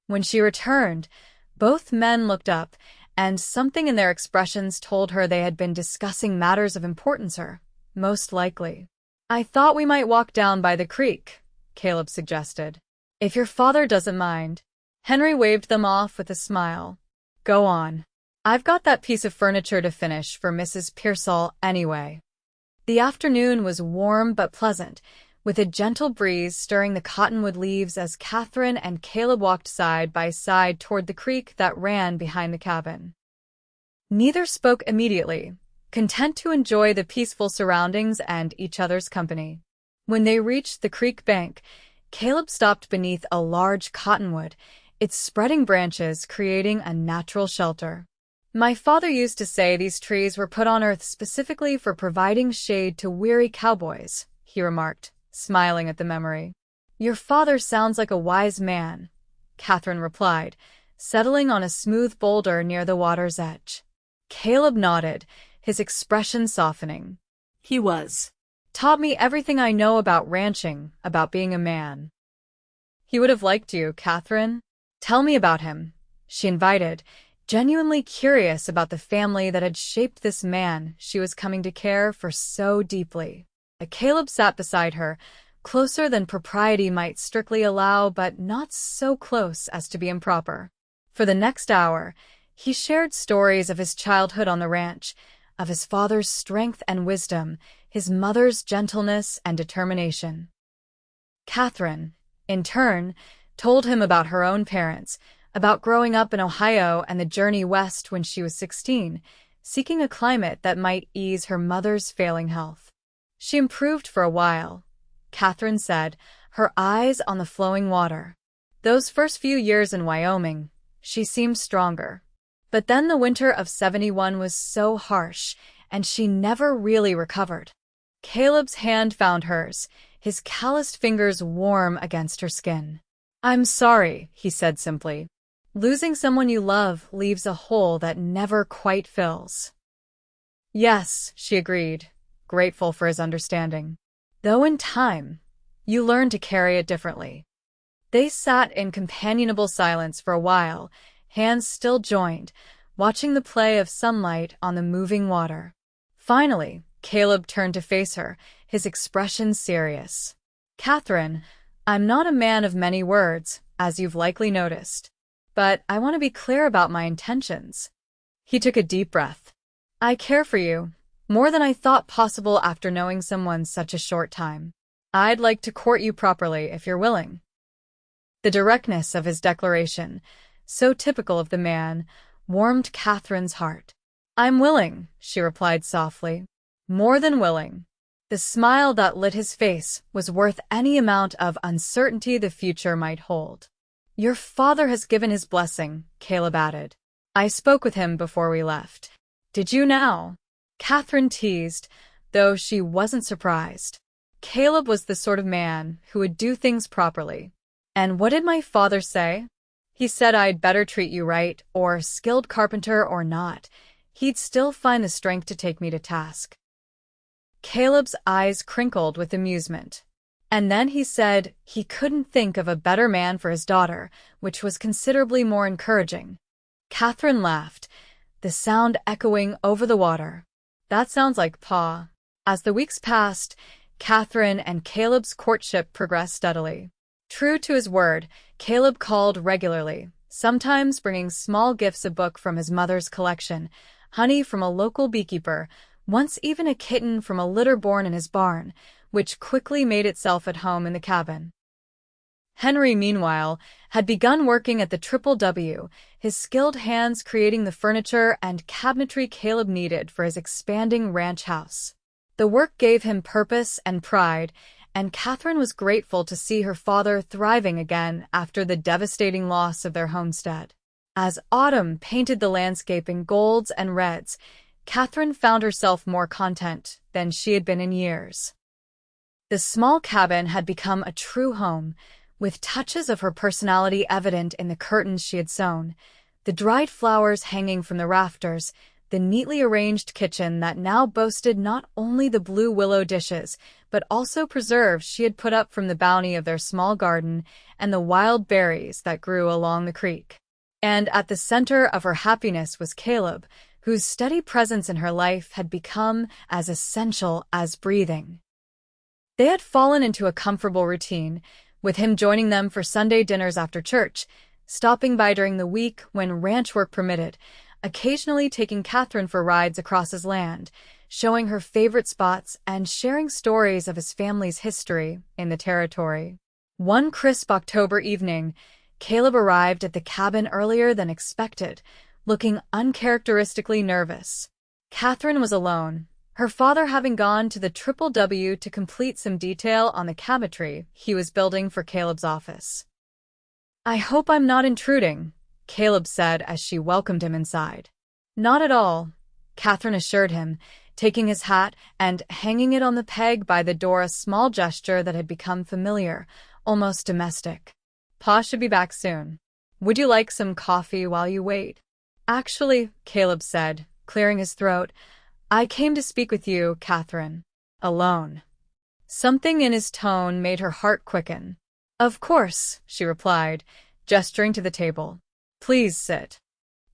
When she returned, both men looked up, and something in their expressions told her they had been discussing matters of importance her, most likely. "I thought we might walk down by the creek," Caleb suggested. "If your father doesn't mind." Henry waved them off with a smile. "Go on. I've got that piece of furniture to finish for Mrs. Pearsall anyway." The afternoon was warm but pleasant, with a gentle breeze stirring the cottonwood leaves as Katherine and Caleb walked side by side toward the creek that ran behind the cabin. Neither spoke immediately, content to enjoy the peaceful surroundings and each other's company. When they reached the creek bank, Caleb stopped beneath a large cottonwood, its spreading branches creating a natural shelter. "My father used to say these trees were put on earth specifically for providing shade to weary cowboys," he remarked, smiling at the memory. "Your father sounds like a wise man," Katherine replied, settling on a smooth boulder near the water's edge. Caleb nodded, his expression softening. He was. "Taught me everything I know about ranching, about being a man." "He would have liked you, Katherine. Tell me about him," she invited, genuinely curious about the family that had shaped this man she was coming to care for so deeply. Caleb sat beside her, closer than propriety might strictly allow, but not so close as to be improper. For the next hour, he shared stories of his childhood on the ranch, of his father's strength and wisdom, his mother's gentleness and determination. Katherine, in turn, told him about her own parents, about growing up in Ohio and the journey west when she was 16, seeking a climate that might ease her mother's failing health. She improved for a while, Katherine said, her eyes on the flowing water. Those first few years in Wyoming, she seemed stronger. But then the winter of '71 was so harsh, and she never really recovered. Caleb's hand found hers, his calloused fingers warm against her skin. "I'm sorry," he said simply. "Losing someone you love leaves a hole that never quite fills." "Yes," she agreed, grateful for his understanding. "Though in time, you learn to carry it differently." They sat in companionable silence for a while, hands still joined, watching the play of sunlight on the moving water. Finally, Caleb turned to face her, his expression serious. "Katherine, I'm not a man of many words, as you've likely noticed. But I want to be clear about my intentions." He took a deep breath. "I care for you, more than I thought possible after knowing someone such a short time. I'd like to court you properly if you're willing." The directness of his declaration, so typical of the man, warmed Katherine's heart. "I'm willing," she replied softly. "More than willing." The smile that lit his face was worth any amount of uncertainty the future might hold. "Your father has given his blessing," Caleb added. "I spoke with him before we left." "Did you now?" Katherine teased, though she wasn't surprised. Caleb was the sort of man who would do things properly. "And what did my father say?" "He said I'd better treat you right, or skilled carpenter or not, he'd still find the strength to take me to task." Caleb's eyes crinkled with amusement. "And then he said he couldn't think of a better man for his daughter, which was considerably more encouraging." Katherine laughed, the sound echoing over the water. "That sounds like Pa." As the weeks passed, Katherine and Caleb's courtship progressed steadily. True to his word, Caleb called regularly, sometimes bringing small gifts, a book from his mother's collection, honey from a local beekeeper, once even a kitten from a litter born in his barn, which quickly made itself at home in the cabin. Henry, meanwhile, had begun working at the Triple W, his skilled hands creating the furniture and cabinetry Caleb needed for his expanding ranch house. The work gave him purpose and pride, and Katherine was grateful to see her father thriving again after the devastating loss of their homestead. As autumn painted the landscape in golds and reds, Katherine found herself more content than she had been in years. The small cabin had become a true home, with touches of her personality evident in the curtains she had sewn, the dried flowers hanging from the rafters, the neatly arranged kitchen that now boasted not only the blue willow dishes, but also preserves she had put up from the bounty of their small garden and the wild berries that grew along the creek. And at the center of her happiness was Caleb, whose steady presence in her life had become as essential as breathing. They had fallen into a comfortable routine, with him joining them for Sunday dinners after church, stopping by during the week when ranch work permitted, occasionally taking Katherine for rides across his land, showing her favorite spots and sharing stories of his family's history in the territory. One crisp October evening, Caleb arrived at the cabin earlier than expected, looking uncharacteristically nervous. Katherine was alone, her father having gone to the Triple W to complete some detail on the cabinetry he was building for Caleb's office. "I hope I'm not intruding," Caleb said as she welcomed him inside. "Not at all," Katherine assured him, taking his hat and hanging it on the peg by the door, a small gesture that had become familiar, almost domestic. "Pa should be back soon. Would you like some coffee while you wait?" "Actually," Caleb said, clearing his throat, "I came to speak with you, Katherine. Alone." Something in his tone made her heart quicken. "Of course," she replied, gesturing to the table. "Please sit."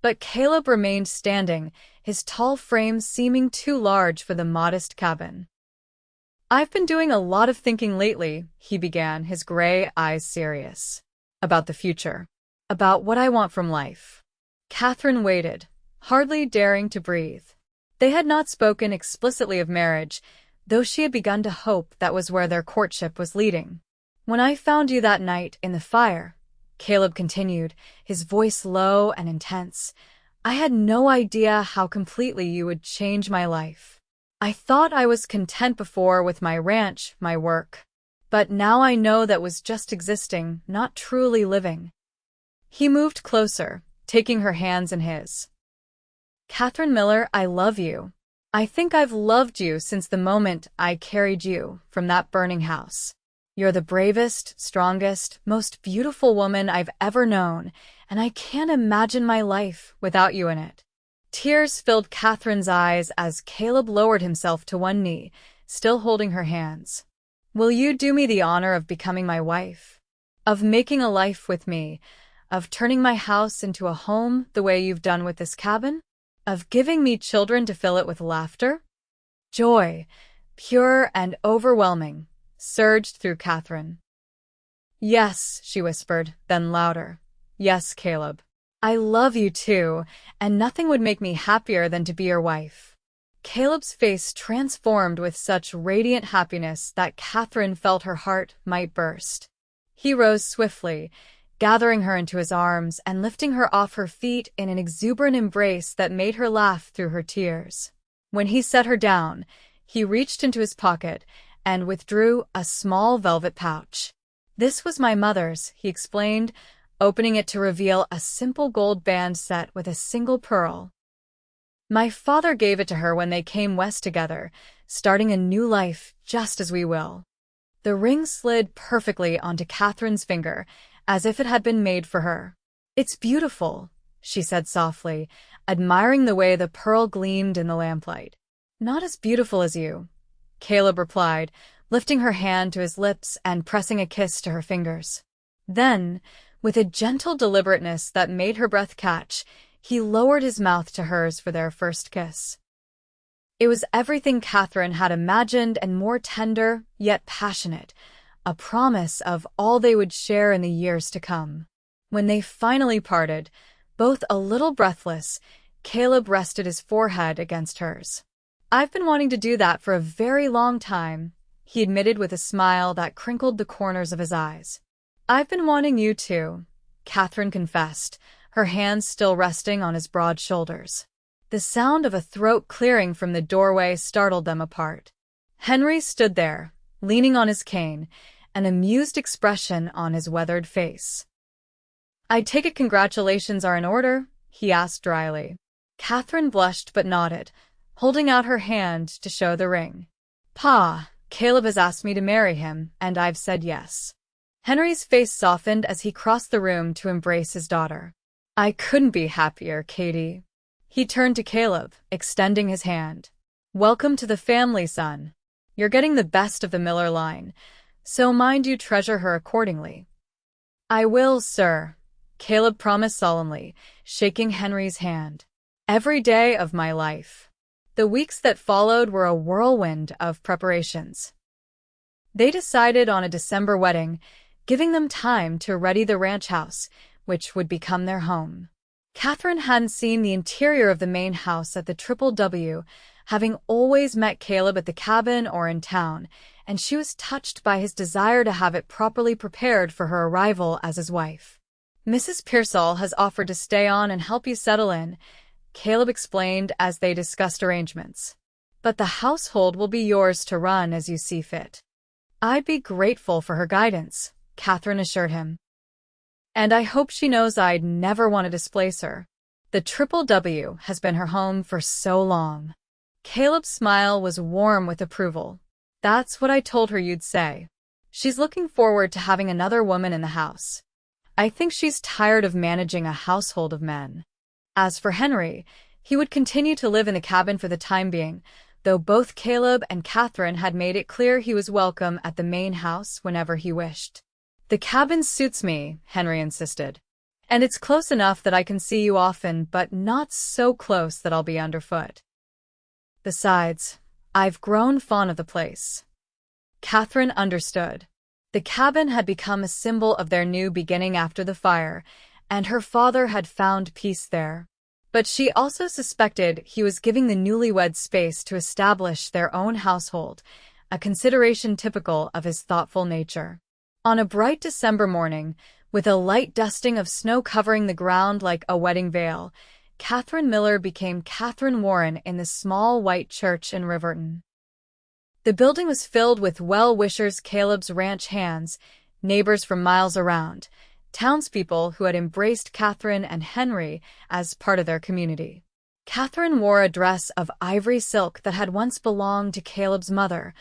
But Caleb remained standing, his tall frame seeming too large for the modest cabin. "I've been doing a lot of thinking lately," he began, his gray eyes serious. "About the future. About what I want from life." Katherine waited, hardly daring to breathe. They had not spoken explicitly of marriage, though she had begun to hope that was where their courtship was leading. "When I found you that night in the fire," Caleb continued, his voice low and intense, "I had no idea how completely you would change my life. I thought I was content before with my ranch, my work. But now I know that was just existing, not truly living." He moved closer, taking her hands in his. "Katherine Miller, I love you. I think I've loved you since the moment I carried you from that burning house. You're the bravest, strongest, most beautiful woman I've ever known, and I can't imagine my life without you in it." Tears filled Katherine's eyes as Caleb lowered himself to one knee, still holding her hands. "Will you do me the honor of becoming my wife?" Of making a life with me, of turning my house into a home the way you've done with this cabin, of giving me children to fill it with laughter? Joy, pure and overwhelming, surged through Katherine. Yes, she whispered, then louder. Yes, Caleb. I love you too, and nothing would make me happier than to be your wife. Caleb's face transformed with such radiant happiness that Katherine felt her heart might burst. He rose swiftly, gathering her into his arms and lifting her off her feet in an exuberant embrace that made her laugh through her tears. When he set her down, he reached into his pocket and withdrew a small velvet pouch. This was my mother's, he explained, opening it to reveal a simple gold band set with a single pearl. My father gave it to her when they came west together, starting a new life just as we will. The ring slid perfectly onto Katherine's finger, as if it had been made for her. It's beautiful, she said softly, admiring the way the pearl gleamed in the lamplight. Not as beautiful as you, Caleb replied, lifting her hand to his lips and pressing a kiss to her fingers. Then, with a gentle deliberateness that made her breath catch, he lowered his mouth to hers for their first kiss. It was everything Katherine had imagined and more tender, yet passionate, a promise of all they would share in the years to come. When they finally parted, both a little breathless, Caleb rested his forehead against hers. I've been wanting to do that for a very long time, he admitted with a smile that crinkled the corners of his eyes. I've been wanting you too, Katherine confessed, her hands still resting on his broad shoulders. The sound of a throat clearing from the doorway startled them apart. Henry stood there, leaning on his cane, an amused expression on his weathered face. I take it congratulations are in order, he asked dryly. Katherine blushed but nodded, holding out her hand to show the ring. Pa, Caleb has asked me to marry him, and I've said yes. Henry's face softened as he crossed the room to embrace his daughter. I couldn't be happier, Katie. He turned to Caleb, extending his hand. Welcome to the family, son. You're getting the best of the Miller line, so mind you treasure her accordingly. I will, sir, Caleb promised solemnly, shaking Henry's hand. Every day of my life. The weeks that followed were a whirlwind of preparations. They decided on a December wedding, giving them time to ready the ranch house, which would become their home. Katherine hadn't seen the interior of the main house at the Triple W, having always met Caleb at the cabin or in town, and she was touched by his desire to have it properly prepared for her arrival as his wife. Mrs. Pearsall has offered to stay on and help you settle in, Caleb explained as they discussed arrangements. But the household will be yours to run as you see fit. I'd be grateful for her guidance, Katherine assured him. And I hope she knows I'd never want to displace her. The Triple W has been her home for so long. Caleb's smile was warm with approval. That's what I told her you'd say. She's looking forward to having another woman in the house. I think she's tired of managing a household of men. As for Henry, he would continue to live in the cabin for the time being, though both Caleb and Katherine had made it clear he was welcome at the main house whenever he wished. The cabin suits me, Henry insisted. And it's close enough that I can see you often, but not so close that I'll be underfoot. Besides, I've grown fond of the place. Katherine understood. The cabin had become a symbol of their new beginning after the fire, and her father had found peace there. But she also suspected he was giving the newlyweds space to establish their own household, a consideration typical of his thoughtful nature. On a bright December morning, with a light dusting of snow covering the ground like a wedding veil, Katherine Miller became Catherine Warren in the small white church in Riverton. The building was filled with well-wishers, Caleb's ranch hands, neighbors from miles around, townspeople who had embraced Katherine and Henry as part of their community. Katherine wore a dress of ivory silk that had once belonged to Caleb's mother,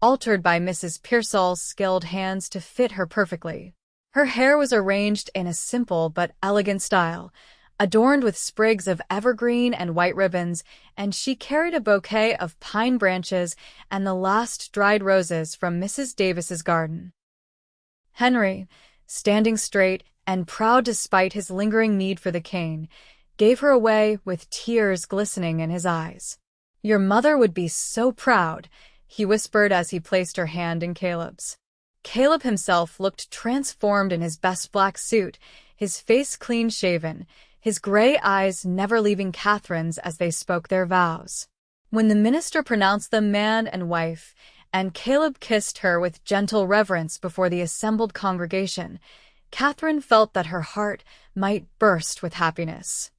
altered by Mrs. Pearsall's skilled hands to fit her perfectly. Her hair was arranged in a simple but elegant style, adorned with sprigs of evergreen and white ribbons, and she carried a bouquet of pine branches and the last dried roses from Mrs. Davis's garden. Henry, standing straight and proud despite his lingering need for the cane, gave her away with tears glistening in his eyes. "Your mother would be so proud," he whispered as he placed her hand in Caleb's. Caleb himself looked transformed in his best black suit, his face clean-shaven, his gray eyes never leaving Katherine's as they spoke their vows. When the minister pronounced them man and wife, and Caleb kissed her with gentle reverence before the assembled congregation, Katherine felt that her heart might burst with happiness.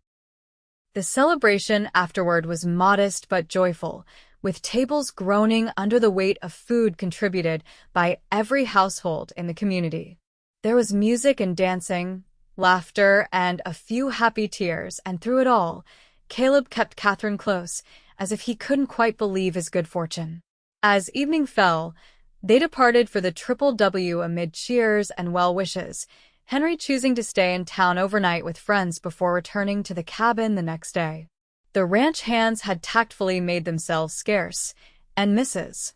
The celebration afterward was modest but joyful, with tables groaning under the weight of food contributed by every household in the community. There was music and dancing, laughter, and a few happy tears, and through it all, Caleb kept Katherine close, as if he couldn't quite believe his good fortune. As evening fell, they departed for the Triple W amid cheers and well wishes, Henry choosing to stay in town overnight with friends before returning to the cabin the next day. The ranch hands had tactfully made themselves scarce, and Mrs.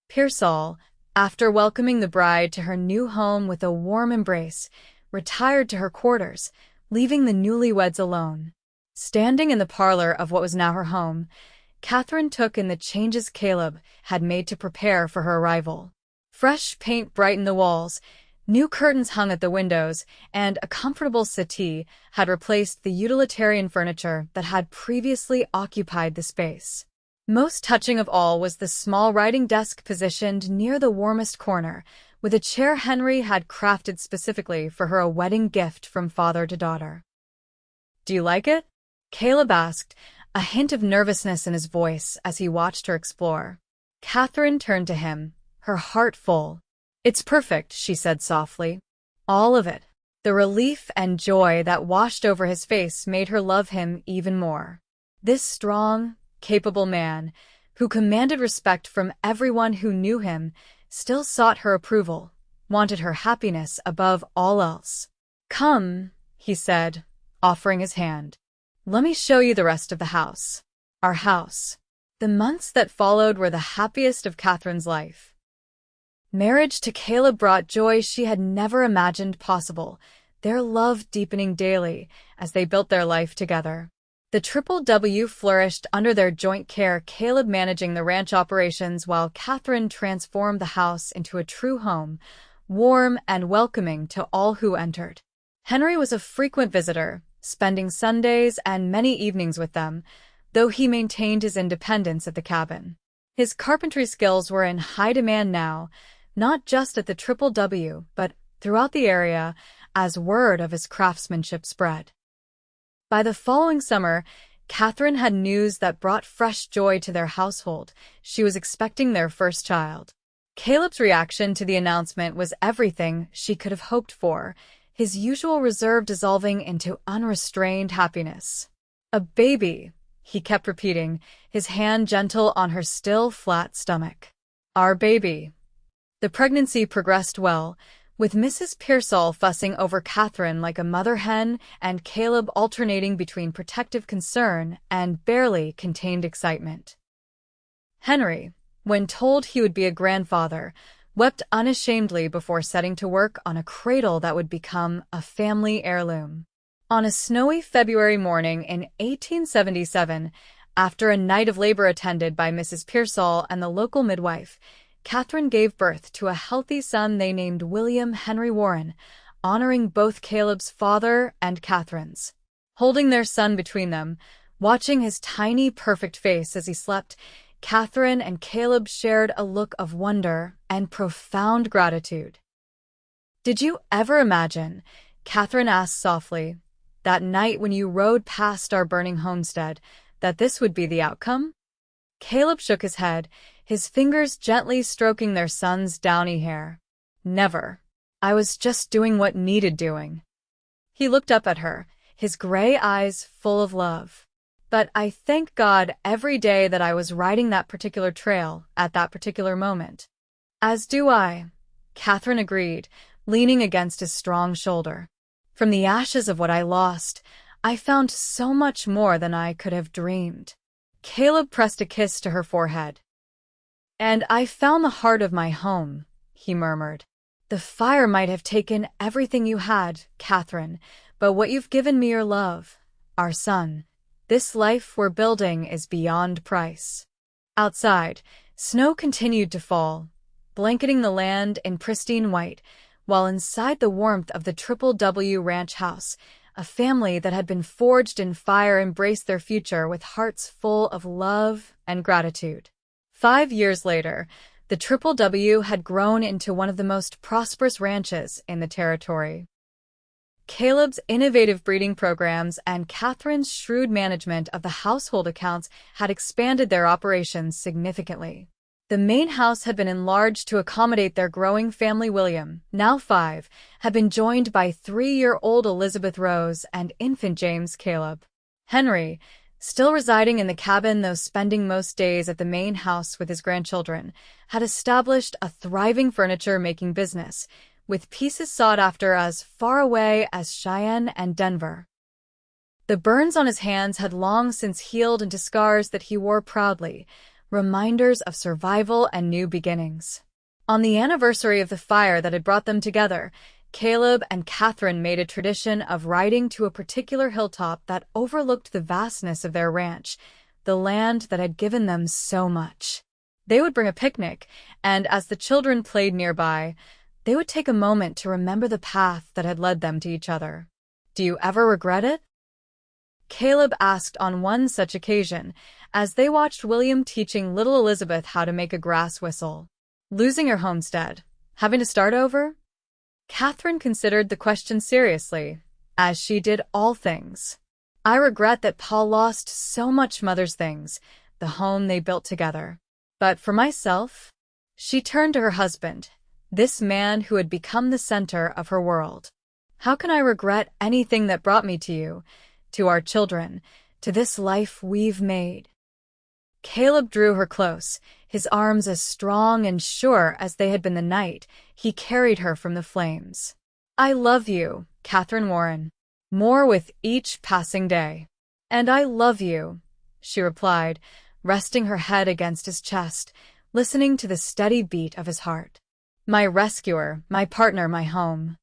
Pearsall, after welcoming the bride to her new home with a warm embrace, retired to her quarters, leaving the newlyweds alone. Standing in the parlor of what was now her home, Katherine took in the changes Caleb had made to prepare for her arrival. Fresh paint brightened the walls, new curtains hung at the windows, and a comfortable settee had replaced the utilitarian furniture that had previously occupied the space. Most touching of all was the small writing desk positioned near the warmest corner, with a chair Henry had crafted specifically for her, a wedding gift from father to daughter. "Do you like it?" Caleb asked, a hint of nervousness in his voice as he watched her explore. Katherine turned to him, her heart full. "It's perfect," she said softly. All of it. The relief and joy that washed over his face made her love him even more. This strong, capable man, who commanded respect from everyone who knew him, still sought her approval, wanted her happiness above all else. "Come," he said, offering his hand. "Let me show you the rest of the house. Our house." The months that followed were the happiest of Katherine's life. Marriage to Caleb brought joy she had never imagined possible, their love deepening daily as they built their life together. The Triple W flourished under their joint care, Caleb managing the ranch operations while Katherine transformed the house into a true home, warm and welcoming to all who entered. Henry was a frequent visitor, spending Sundays and many evenings with them, though he maintained his independence at the cabin. His carpentry skills were in high demand now, not just at the Triple W, but throughout the area, as word of his craftsmanship spread. By the following summer, Katherine had news that brought fresh joy to their household. She was expecting their first child. Caleb's reaction to the announcement was everything she could have hoped for, his usual reserve dissolving into unrestrained happiness. "A baby," he kept repeating, his hand gentle on her still flat stomach. "Our baby." The pregnancy progressed well, with Mrs. Pearsall fussing over Katherine like a mother hen and Caleb alternating between protective concern and barely contained excitement. Henry, when told he would be a grandfather, wept unashamedly before setting to work on a cradle that would become a family heirloom. On a snowy February morning in 1877, after a night of labor attended by Mrs. Pearsall and the local midwife, Katherine gave birth to a healthy son they named William Henry Warren, honoring both Caleb's father and Katherine's. Holding their son between them, watching his tiny, perfect face as he slept, Katherine and Caleb shared a look of wonder and profound gratitude. "Did you ever imagine," Katherine asked softly, "that night when you rode past our burning homestead, that this would be the outcome?" Caleb shook his head, his fingers gently stroking their son's downy hair. "Never. I was just doing what needed doing." He looked up at her, his gray eyes full of love. "But I thank God every day that I was riding that particular trail at that particular moment." "As do I," Katherine agreed, leaning against his strong shoulder. "From the ashes of what I lost, I found so much more than I could have dreamed." Caleb pressed a kiss to her forehead. "And I found the heart of my home," he murmured. "The fire might have taken everything you had, Katherine, but what you've given me, your love, our son, this life we're building is beyond price." Outside, snow continued to fall, blanketing the land in pristine white, while inside the warmth of the Triple W Ranch house, a family that had been forged in fire embraced their future with hearts full of love and gratitude. 5 years later, the Triple W had grown into one of the most prosperous ranches in the territory. Caleb's innovative breeding programs and Katherine's shrewd management of the household accounts had expanded their operations significantly. The main house had been enlarged to accommodate their growing family. William, now 5, had been joined by 3-year-old Elizabeth Rose and infant James Caleb. Henry, still residing in the cabin though spending most days at the main house with his grandchildren, had established a thriving furniture-making business, with pieces sought after as far away as Cheyenne and Denver. The burns on his hands had long since healed into scars that he wore proudly, reminders of survival and new beginnings. On the anniversary of the fire that had brought them together, Caleb and Katherine made a tradition of riding to a particular hilltop that overlooked the vastness of their ranch, the land that had given them so much. They would bring a picnic, and as the children played nearby, they would take a moment to remember the path that had led them to each other. "Do you ever regret it?" Caleb asked on one such occasion, as they watched William teaching little Elizabeth how to make a grass whistle. "Losing your homestead? Having to start over?" Katherine considered the question seriously, as she did all things. "I regret that Paul lost so much mother's things, the home they built together. But for myself," she turned to her husband, this man who had become the center of her world, "how can I regret anything that brought me to you, to our children, to this life we've made?" Caleb drew her close, his arms as strong and sure as they had been the night he carried her from the flames. "I love you, Katherine Warren, more with each passing day." "And I love you," she replied, resting her head against his chest, listening to the steady beat of his heart. "My rescuer, my partner, my home."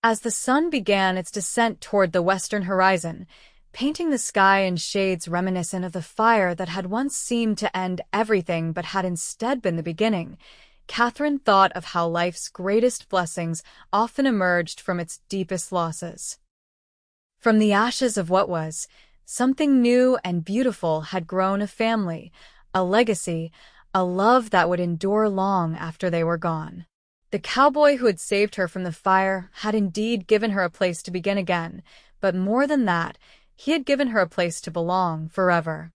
As the sun began its descent toward the western horizon, painting the sky in shades reminiscent of the fire that had once seemed to end everything but had instead been the beginning, Katherine thought of how life's greatest blessings often emerged from its deepest losses. From the ashes of what was, something new and beautiful had grown: a family, a legacy, a love that would endure long after they were gone. The cowboy who had saved her from the fire had indeed given her a place to begin again, but more than that, he had given her a place to belong forever.